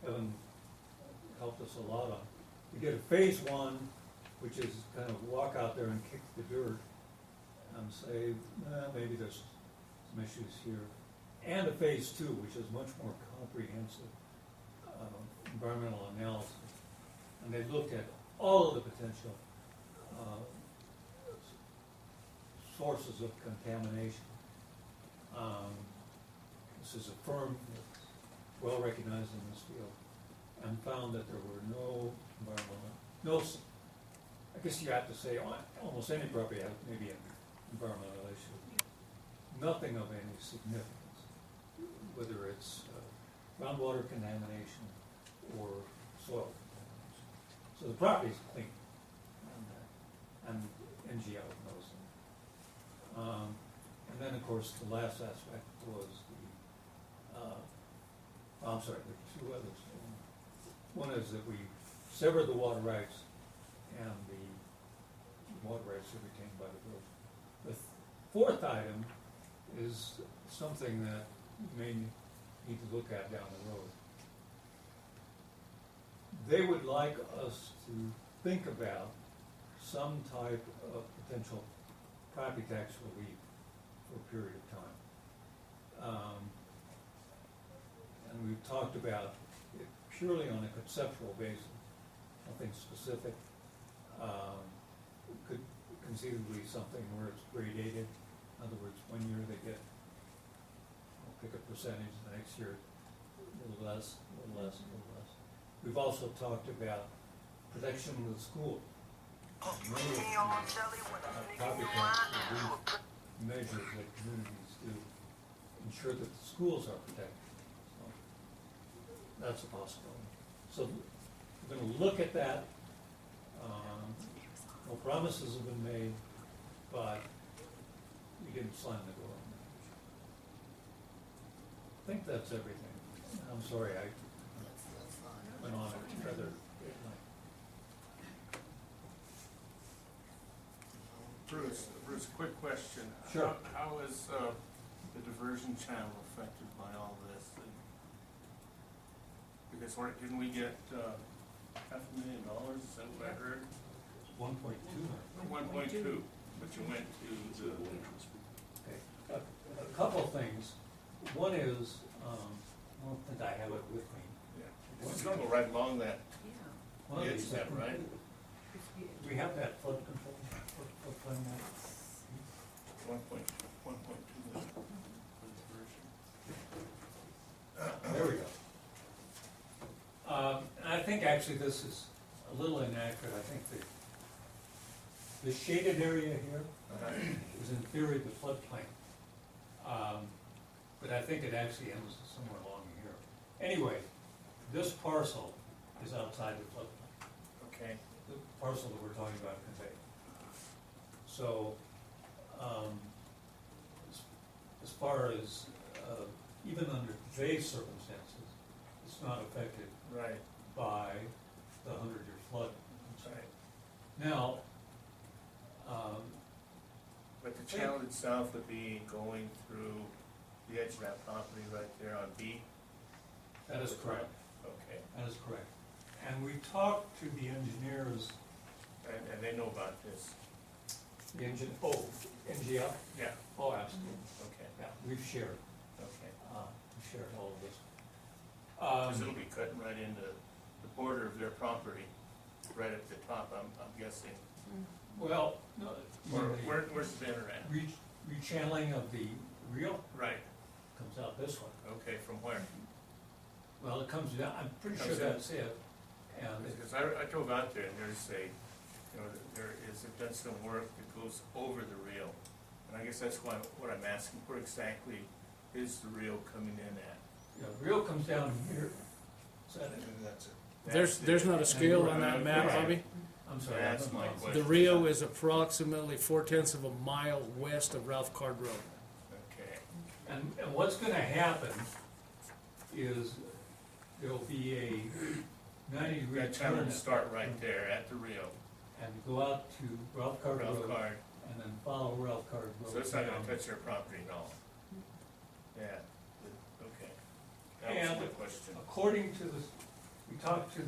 Evan helped us a lot on. We did a phase one, which is kind of walk out there and kick the dirt and say, maybe there's some issues here. And a phase two, which is much more comprehensive environmental analysis. And they looked at all of the potential sources of contamination. This is a firm that's well recognized in this field, and found that there were no environmental, I guess you have to say, almost any property has maybe an environmental issue. Nothing of any significance, whether it's groundwater contamination or soil contamination. So the property's clean, and NGL knows them. And then, of course, the last aspect was I'm sorry, there are two others. One is that we severed the water rights, and the water rights are retained by the village. The fourth item is something that you may need to look at down the road. They would like us to think about some type of potential property tax relief for a period of time. And we've talked about it purely on a conceptual basis, nothing specific. Could conceivably something where it's gradated. In other words, 1 year they get, pick a percentage, the next year a little less, a little less, a little less. We've also talked about protection of the school. Many of the property tax relief measures that communities do ensure that the schools are protected. So that's a possibility. So we're going to look at that. No promises have been made, but we didn't slam the door on that issue. I think that's everything. I'm sorry, I went on it rather. Bruce, quick question. Sure. How is the diversion channel affected by all this? Because didn't we get $500,000, is that what I heard? 1.2. 1.2, but you went to the... Okay. A couple of things. One is, I don't think I have it with me. Yeah. It's gonna go right along that, One of edge these, of that, right? we have that flood control, flood map. 1.2 million for the diversion. There we go. And I think actually this is a little inaccurate. I think the shaded area here is in theory the floodplain. But I think it actually ends somewhere along here. Anyway, this parcel is outside the floodplain. Okay. The parcel that we're talking about conveyed. So, as far as, even under today's circumstances, it's not affected Right. by the 100-year flood. Right. Now, But the channel itself would be going through the edge of that property right there on B? that is correct. Okay. That is correct. And we talked to the engineers, And they know about this? NGL? Yeah. Oh, absolutely. Okay. Yeah, we've shared, Okay. we've shared all of this. Because it'll be cutting right into the border of their property, right at the top, I'm guessing. Well, no, Where's the banner at? rechanneling of the reel Right. comes out this way. Okay, from where? Well, it comes down, I'm pretty sure Comes in. that's it. And Because I drove out there and there's there is, they've done some work that goes over the rail. And I guess that's what I'm asking, where exactly is the rail coming in at? the reel comes down here. Is that it? That's it. There's not a scale on that map, Bobby? I'm sorry. That's my question. The Rio is approximately 4/10 of a mile west of Ralph Card Road. Okay. And what's gonna happen is there'll be a 90-degree That channel turn will start right there at the rail, and go out to Ralph Card Ralph Road Card. and then follow Ralph Card Road. So it's not gonna down. touch their property at all? Yeah, okay. That was And my question. according to the, we talked to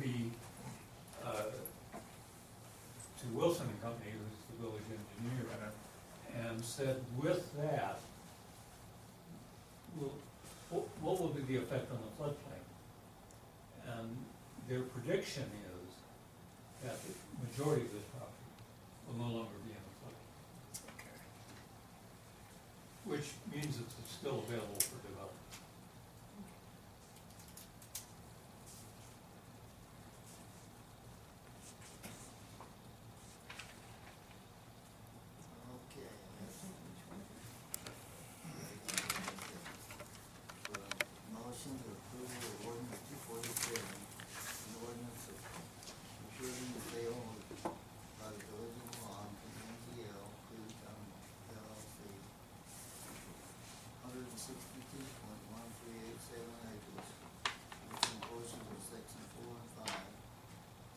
to Wilson and Company, who's the village engineer, and said with that, what will be the effect on the floodplain? And their prediction is that the majority of this property will no longer be in the floodplain, Okay. which means it's still available for development. Okay. Motion to approve the ordinance 247, an ordinance approving the sale by the village of Milan to NGL Crude Terminal LLC, 162.1387 acres, within portions of section 4 and 5,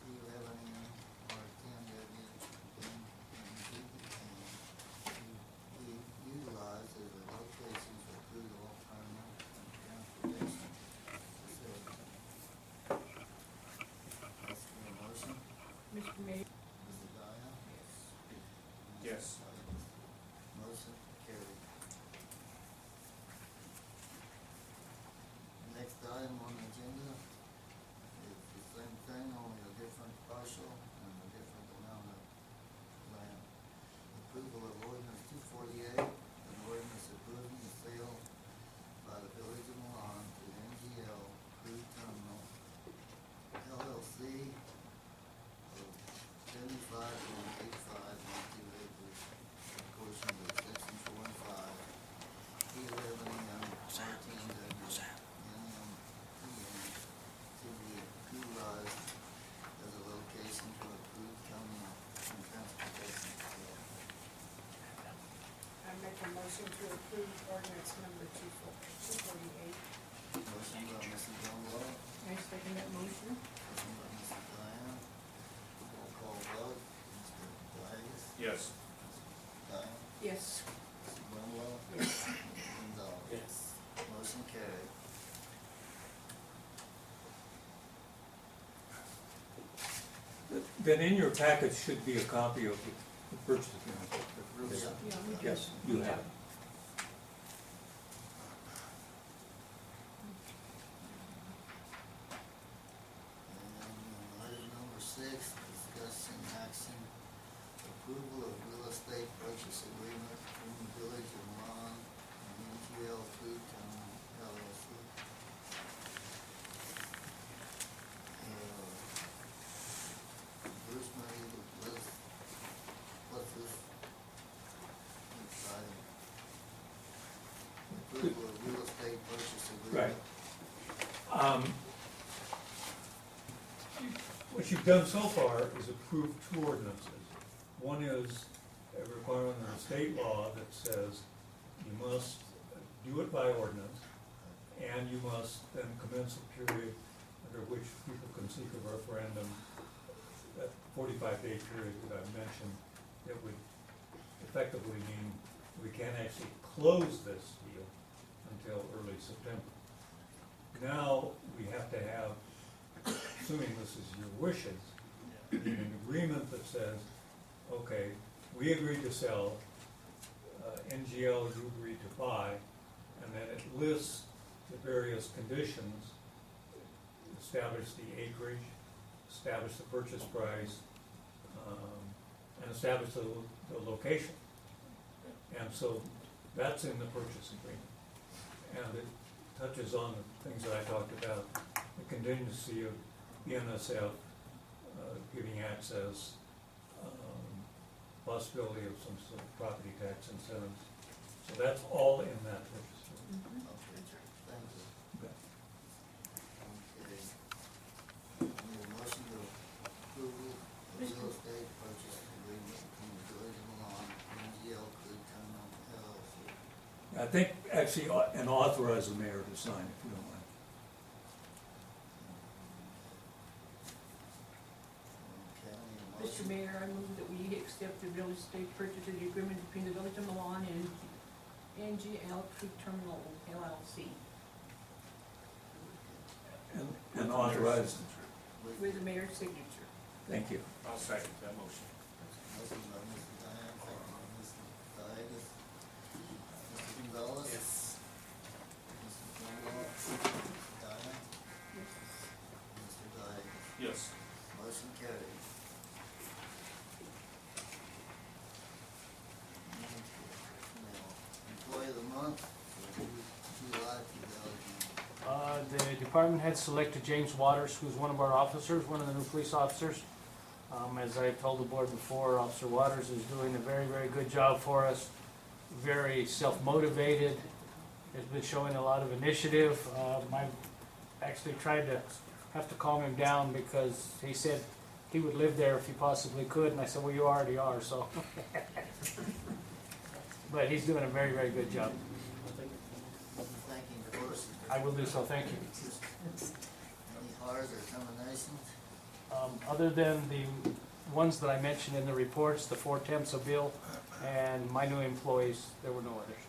P11N, R10W, and be utilized as a location for crude oil terminal and transportation facility. Ask for a motion. Mr. Mayor, Mr. Dyer? Yes. Motion carried. Next item on the agenda is the same thing, only a different parcel and a different amount of land. Approval of ordinance 248, an ordinance approving the sale by the village of Milan to NGL Crude Terminal LLC of 75.8512 acres, portions of section 4 and 5, P11M, R10W, NMPN, to be utilized as a location for a crude terminal and transportation facility. I make a motion to approve ordinance number 248. Motion by Mrs. Dunlop, I second that motion. second by Mrs. Diane. Roll call vote, Mr. Davis, Yes. Mrs. Diane, Yes. Mrs. Dunlop, Yes. Mrs. Gonzalez. Yes. Motion carried. Then in your package should be a copy of the purchase agreement. Yeah. Yeah, we can- Yes, you have. And item number 6, discussion action, approval of real estate purchase agreement between the village of Milan and NGL Food Terminal LLC. Bruce, maybe let's, what's this? Exciting. Approval of real estate purchase agreement. Right. What you've done so far is approve two ordinances. One is a requirement in the state law that says you must do it by ordinance, and you must then commence a period under which people can seek a referendum, that 45-day period that I mentioned, that would effectively mean we can't actually close this deal until early September. Now, we have to have, assuming this is your wishes, an agreement that says, okay, we agreed to sell, NGL, you agreed to buy, and then it lists the various conditions, establish the acreage, establish the purchase price, and establish the location. And so that's in the purchase agreement. And it touches on the things that I talked about, the contingency of BNSF giving access, possibility of some sort of property tax incentives. So that's all in that purchase agreement. Okay, thank you. Okay. Okay. Need a motion to approve the real estate purchase agreement between the village of Milan and NGL Crude Terminal LLC. I think actually, and authorize the mayor to sign if you don't mind. Okay, I need a Mr. motion. Mayor, I move that we we accept the real estate purchase of the agreement between the Village of Milan and NGL Crude Terminal LLC And authorize, with the mayor's signature. thank you. I'll second that motion. Motion by Mr. Diane, second by Mr. Diegus. Mr. Gonzalez? Yes. Mr. Cornwall? Diane? Mr. Diegus? Yes. Motion carried. Now, employee of the month for July 2009. The department had selected James Waters, who's one of our officers, one of the new police officers. As I told the board before, Officer Waters is doing a very, very good job for us. Very self-motivated, has been showing a lot of initiative. I actually tried to have to calm him down because he said he would live there if he possibly could, and I said, well, you already are, so. But he's doing a very, very good job. Thank you, of course. I will do so, thank you. Any hires or terminations? Other than the ones that I mentioned in the reports, the 4 temps of Bill and my new employees, there were no others.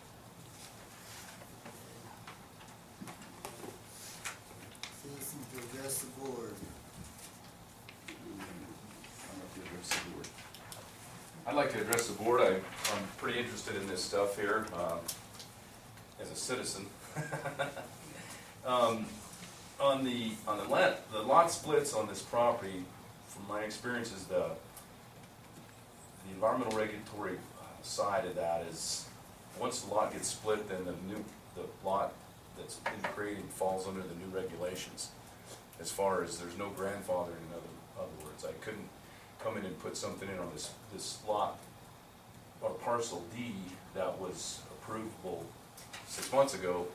Citizens to address the board. I'd like to address the board. I'm pretty interested in this stuff here, as a citizen. On the lot splits on this property, from my experiences, the environmental regulatory side of that is, once the lot gets split, then the lot that's been created falls under the new regulations. As far as there's no grandfathering, in other words, I couldn't come in and put something in on this lot or parcel D that was approvable 6 months ago,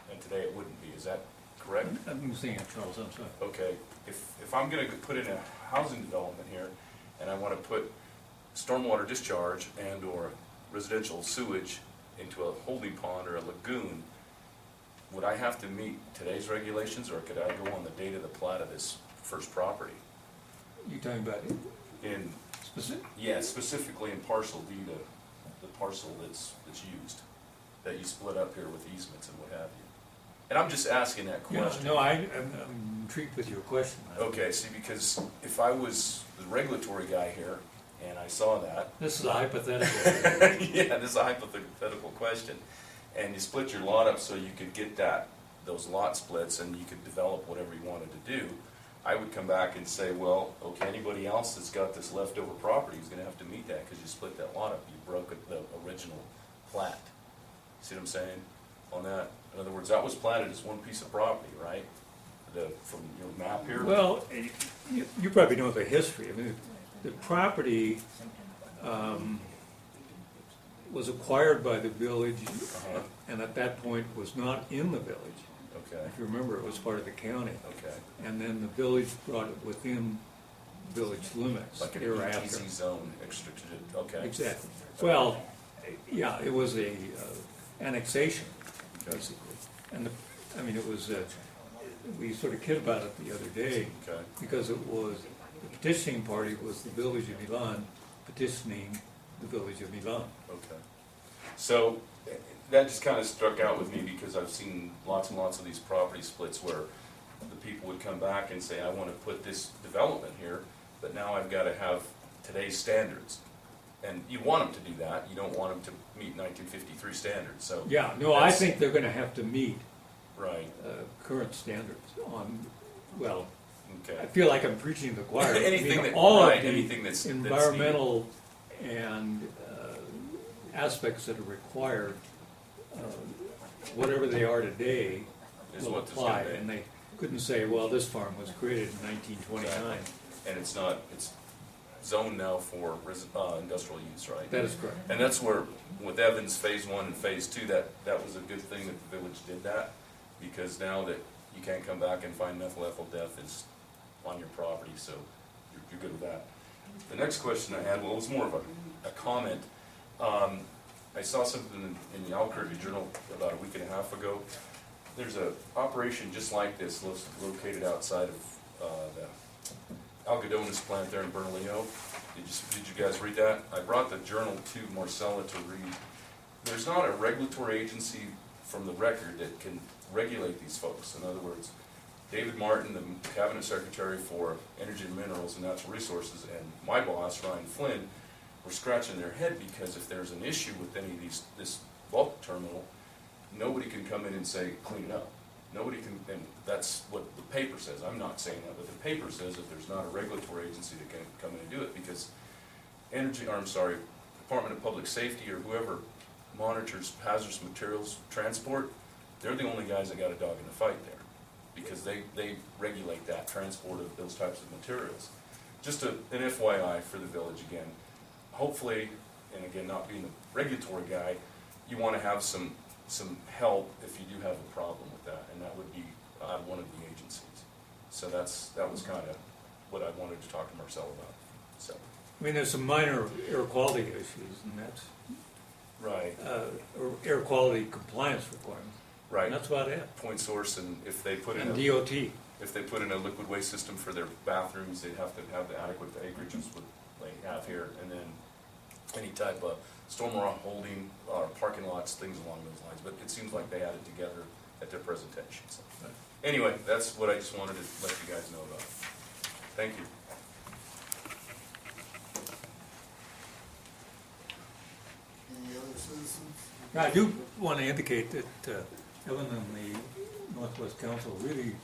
and today it wouldn't be. Is that correct? I'm seeing it, Charles, I'm sorry. Okay, if I'm gonna put in a housing development here, and I wanna put stormwater discharge and/or residential sewage into a holding pond or a lagoon, would I have to meet today's regulations, or could I go on the date of the plat of this first property? You talking about In, specific? yeah, specifically in parcel D, the parcel that's used, that you split up here with easements and what have you. And I'm just asking that Yeah, question. no, I'm intrigued with your question. Okay, see, because if I was the regulatory guy here, and I saw that. This is a hypothetical. Yeah, this is a hypothetical question. And you split your lot up so you could get those lot splits and you could develop whatever you wanted to do. I would come back and say, well, okay, anybody else that's got this leftover property is gonna have to meet that because you split that lot up. You broke the original plat. See what I'm saying on that? In other words, that was platted as one piece of property, right? From your map here? Well, you probably know the history. I mean, the property was acquired by the village, and at that point was not in the village. Okay, If you remember, it was part of the county. okay. And then the village brought it within village limits Like an thereafter. ETZ zone, okay. Exactly. Well, yeah, it was a annexation, Okay. basically. And I mean, it was, we sort of kid about it the other day, Okay. because it was, the petitioning party was the village of Milan petitioning the village of Milan. Okay. So that just kind of struck out with me because I've seen lots and lots of these property splits where the people would come back and say, I want to put this development here, but now I've got to have today's standards. And you want them to do that. You don't want them to meet 1953 standards, so. Yeah, no, I think they're gonna have to meet Right, current standards on, well, I okay. feel like I'm preaching to the choir. I Anything mean, that, all of right, the anything that's needed. environmental and aspects that are required, whatever they are today, Is will what this is apply. gonna be. And they couldn't say, well, this farm was created in 1929. And it's not, it's zoned now for industrial use, right? That is correct. And that's where, with Evans Phase 1 and Phase 2, that was a good thing that the village did that, because now that you can't come back and find methyl ethyl death is on your property, so you're good with that. The next question I had, well, it was more of a comment. I saw something in the Albuquerque Journal about a week and a half ago. There's an operation just like this located outside of algodones plant there in Bernalillo. Did you guys read that? I brought the journal to Marcella to read. There's not a regulatory agency from the record that can regulate these folks. In other words, David Martin, the Cabinet Secretary for Energy and Minerals and Natural Resources, and my boss, Ryan Flynn, were scratching their head because if there's an issue with any of this bulk terminal, nobody can come in and say, clean it up. Nobody can, and that's what the paper says. I'm not saying that, but the paper says that there's not a regulatory agency that can come in and do it because Department of Public Safety or whoever monitors hazardous materials transport, they're the only guys that got a dog in the fight there because they regulate that transport of those types of materials. Just an FYI for the village again. Hopefully, and again, not being the regulatory guy, you want to have some help if you do have a problem with that, and that would be one of the agencies. So that was kind of what I wanted to talk to Marcel about. So. I mean, there's some minor air quality issues, and that's right. Or air quality compliance requirements. Right. And that's about it. Point source, and if they put in and DOT. If they put in a liquid waste system for their bathrooms, they'd have to have the adequate acreages what they have here, and then any type of stormwater holding parking lots, things along those lines. But it seems like they had it together at their presentation. So, anyway, that's what I just wanted to let you guys know about. Thank you. Any other citizens? I do want to indicate that Ellen and the Northwest Council really,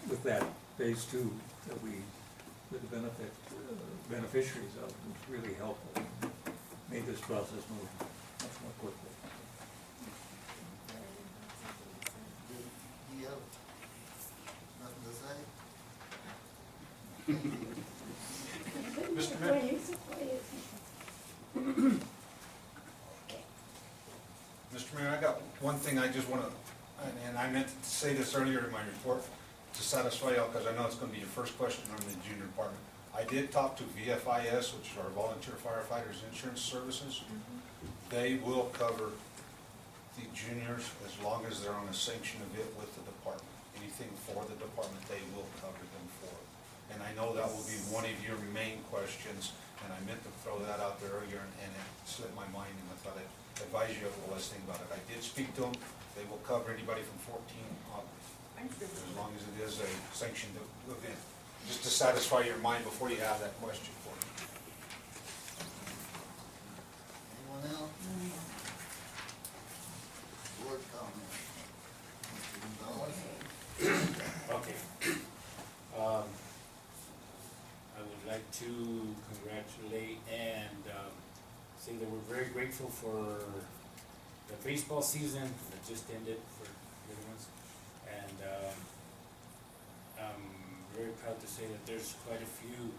with that phase 2 that we would benefit beneficiaries of, was really helpful. Made this process move much more quickly. Do you have nothing to say? Mr. Mayor? Mr. Mayor, I got one thing I just want to, and I meant to say this earlier in my report to satisfy y'all, because I know it's going to be your first question on the junior department. I did talk to VFIS, which is our Volunteer Firefighters Insurance Services. They will cover the juniors as long as they're on a sanction of it with the department. Anything for the department, they will cover them for. And I know that will be one of your main questions, and I meant to throw that out there earlier, and it slipped my mind, and I thought I'd advise you of the last thing about it. I did speak to them. They will cover anybody from 14 on, as long as it is a sanctioned event. Just to satisfy your mind before you have that question for me. Anyone else? Board comment. Mr. Gonzalez? Okay. I would like to congratulate and say that we're very grateful for the baseball season that just ended for little ones. And I'm very proud to say that there's quite a few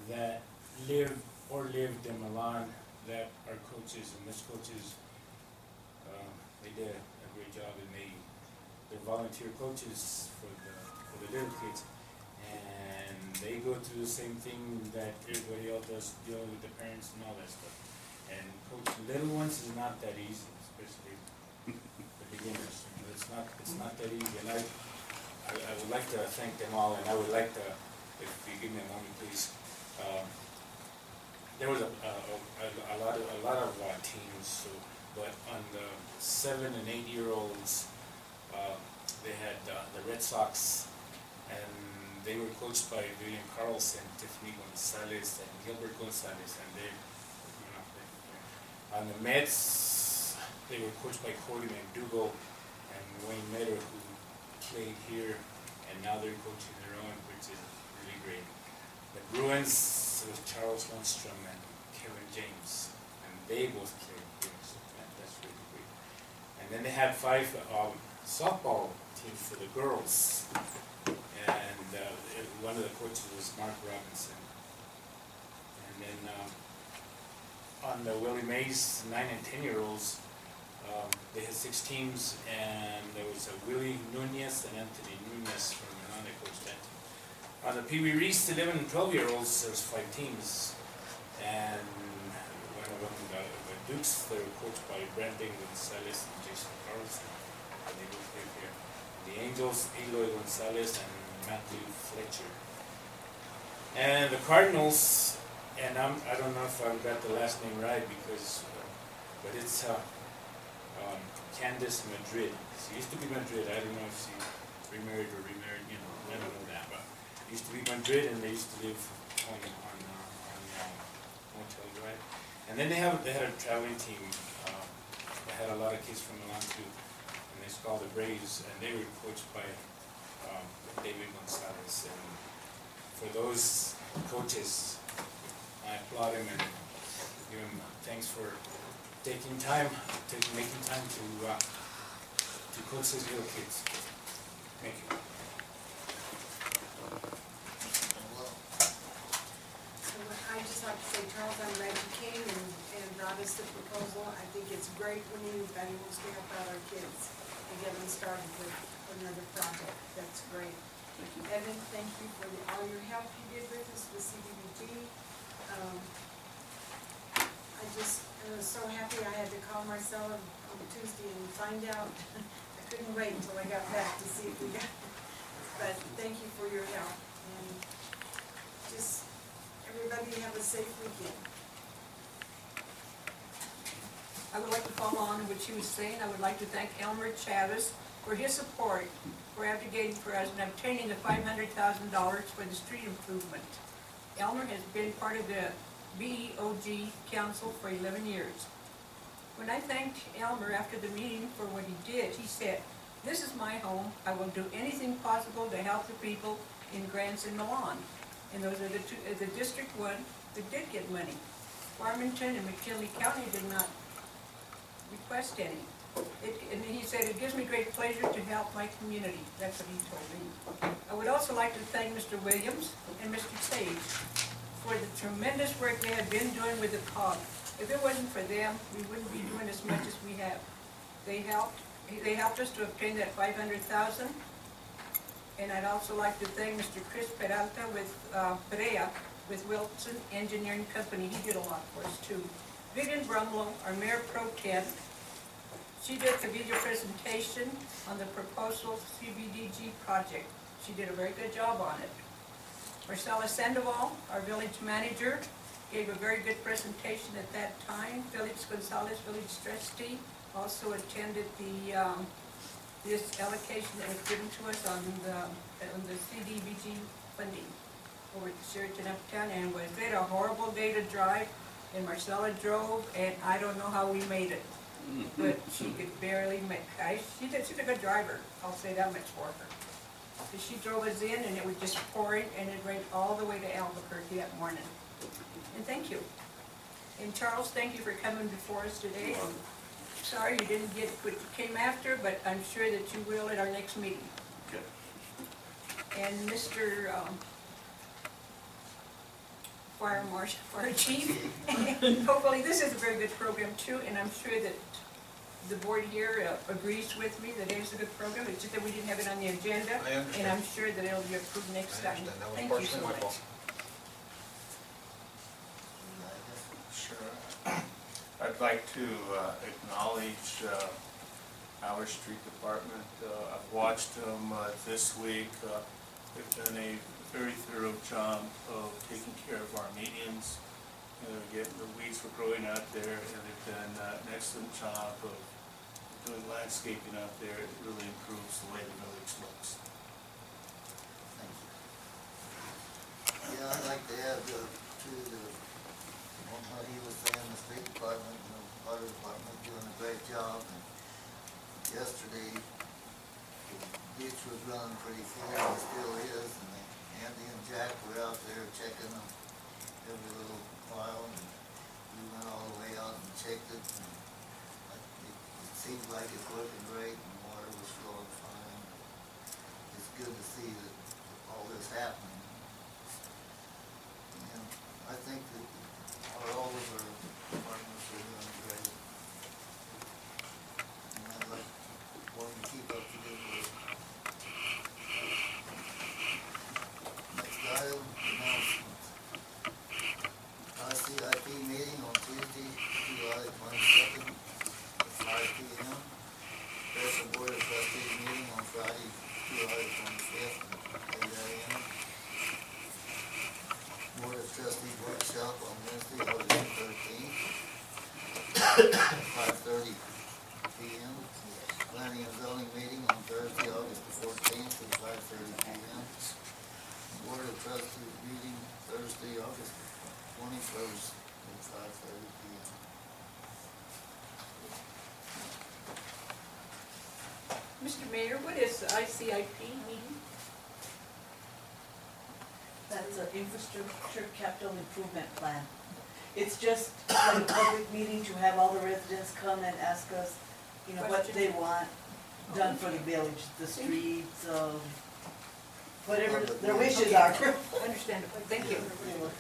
that lived in Milan that are coaches and miss coaches. They did a great job, and they're volunteer coaches for the little kids, and they go through the same thing that everybody else does, dealing with the parents and all that stuff. And coaching little ones is not that easy, especially the beginners. It's not that easy, and I would like to thank them all, and I would like to, if you give me a moment, please. There was a lot of teams, so, but on the 7 and 8 year olds, they had the Red Sox, and they were coached by William Carlson, Tiffany Gonzalez, and Gilbert Gonzalez, and on the Mets, they were coached by Cody McDougal and Wayne Meadow, who played here, and now they're coaching their own, which is really great. The Bruins, it was Charles Lundstrom and Kevin James, and they both played here, so that's really great. And then they had 5 softball teams for the girls, and one of the coaches was Mark Robinson. And then on the Willie Mays 9 and 10 year olds, they had 6 teams, and there was a Willie Nunez and Anthony Nunez from Milan that coached that team. On the Pee Wee Reese 11 and 12 year olds, there was 5 teams, and one of them, the Dukes, they were coached by Brandon Gonzalez and Jason Carlson, and they both live here. The Angels, Eloy Gonzalez and Matthew Fletcher. And the Cardinals, and I don't know if I've got the last name right because, but it's Candice Madrid. She used to be Madrid. I don't know if she remarried, you know, I don't know that, but it used to be Madrid, and they used to live on Motel Drive. And then they had a traveling team. They had a lot of kids from Milan too, and it's called the Braves, and they were coached by David Gonzalez. And for those coaches, I applaud him and give him thanks for making time to coach these little kids. Thank you. So I'd just like to say, Charles, I'm glad you came and brought us the proposal. I think it's great when anybody wants to help out our kids and get them started with another project. That's great. Evan, thank you for all your help you did with us with CDBG. I was so happy I had to call Marcella on Tuesday and find out. I couldn't wait until I got back to see if we got it. But thank you for your help. And just everybody have a safe weekend. I would like to follow on what she was saying. I would like to thank Elmer Chavez for his support, for advocating for us and obtaining the $500,000 for the street improvement. Elmer has been part of the BEOG Council for 11 years. When I thanked Elmer after the meeting for what he did, he said, "This is my home. I will do anything possible to help the people in Grants and Milan." And those are the District 1 that did get money. Farmington and McKinley County did not request any. And he said, "It gives me great pleasure to help my community." That's what he told me. I would also like to thank Mr. Williams and Mr. Sage for the tremendous work they have been doing with the COG. If it wasn't for them, we wouldn't be doing as much as we have. They helped us to obtain that $500,000. And I'd also like to thank Mr. Chris Peralta with Perea with Wilson Engineering Company. He did a lot for us too. Vivian Brumlow, our Mayor Pro Tem, she did the video presentation on the proposal CBDG project. She did a very good job on it. Marcela Sandoval, our village manager, gave a very good presentation at that time. Felix Gonzalez, village trustee, also attended this allocation that was given to us on the CDBG funding over at the Sheraton Uptown. And was it a horrible day to drive? And Marcela drove, and I don't know how we made it. But she could barely make, she's a good driver, I'll say that much for her. But she drove us in and it was just pouring and it rained all the way to Albuquerque that morning. And thank you. And Charles, thank you for coming before us today. Sorry you didn't get what you came after, but I'm sure that you will at our next meeting. Okay. And Mr. Fire Chief, hopefully this is a very good program too, and I'm sure that the board here agrees with me that it is a good program. It's just that we didn't have it on the agenda, and I'm sure that it'll be approved next time. Thank you so much. Sure. I'd like to acknowledge our street department. I've watched them this week. They've done a very thorough job of taking care of our medians. Getting the weeds were growing out there, and they've done an excellent job of doing landscaping out there. It really improves the way the village looks. Thank you. Yeah, I'd like to add to on what he was saying, the street department and the water department doing a great job. And yesterday, the ditch was running pretty full, and it still is, and Andy and Jack were out there checking them every little while, and we went all the way out and checked it, and it seems like it's working great, and the water was flowing fine. It's good to see that all this happening. And I think that all of our departments are doing great. And I'd like one to keep up the good work. Next item, announcements. ICIP meeting on Tuesday, July 22nd at 5 p.m. Special Board of Trustees meeting on Friday, July 25th Trustees meeting Thursday, August 21st at 5:30 p.m. Mr. Mayor, what is the ICIP meeting? That's an infrastructure capital improvement plan. It's just like a public meeting to have all the residents come and ask us, you know, what they want done for the village, the streets, whatever their wishes are. Understandable, thank you. Public meeting.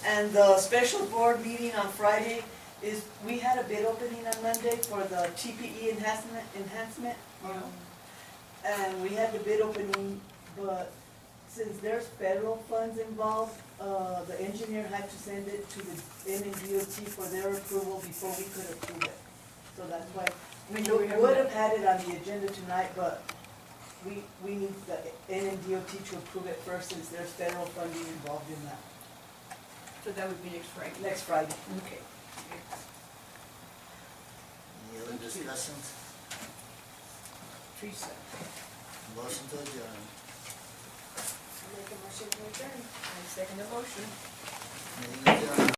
And the special board meeting on Friday is, we had a bid opening on Monday for the TPE enhancement. And we had the bid opening, but since there's federal funds involved, the engineer had to send it to the NNDOT for their approval before we could approve it. So that's why, we would have had it on the agenda tonight, but we need the NNDOT to approve it first since there's federal funding involved in that. So that would be next Friday? Next Friday. Okay. Any other discussions? Teresa? Motion to adjourn. Make a motion to adjourn. I second the motion. Meeting adjourned.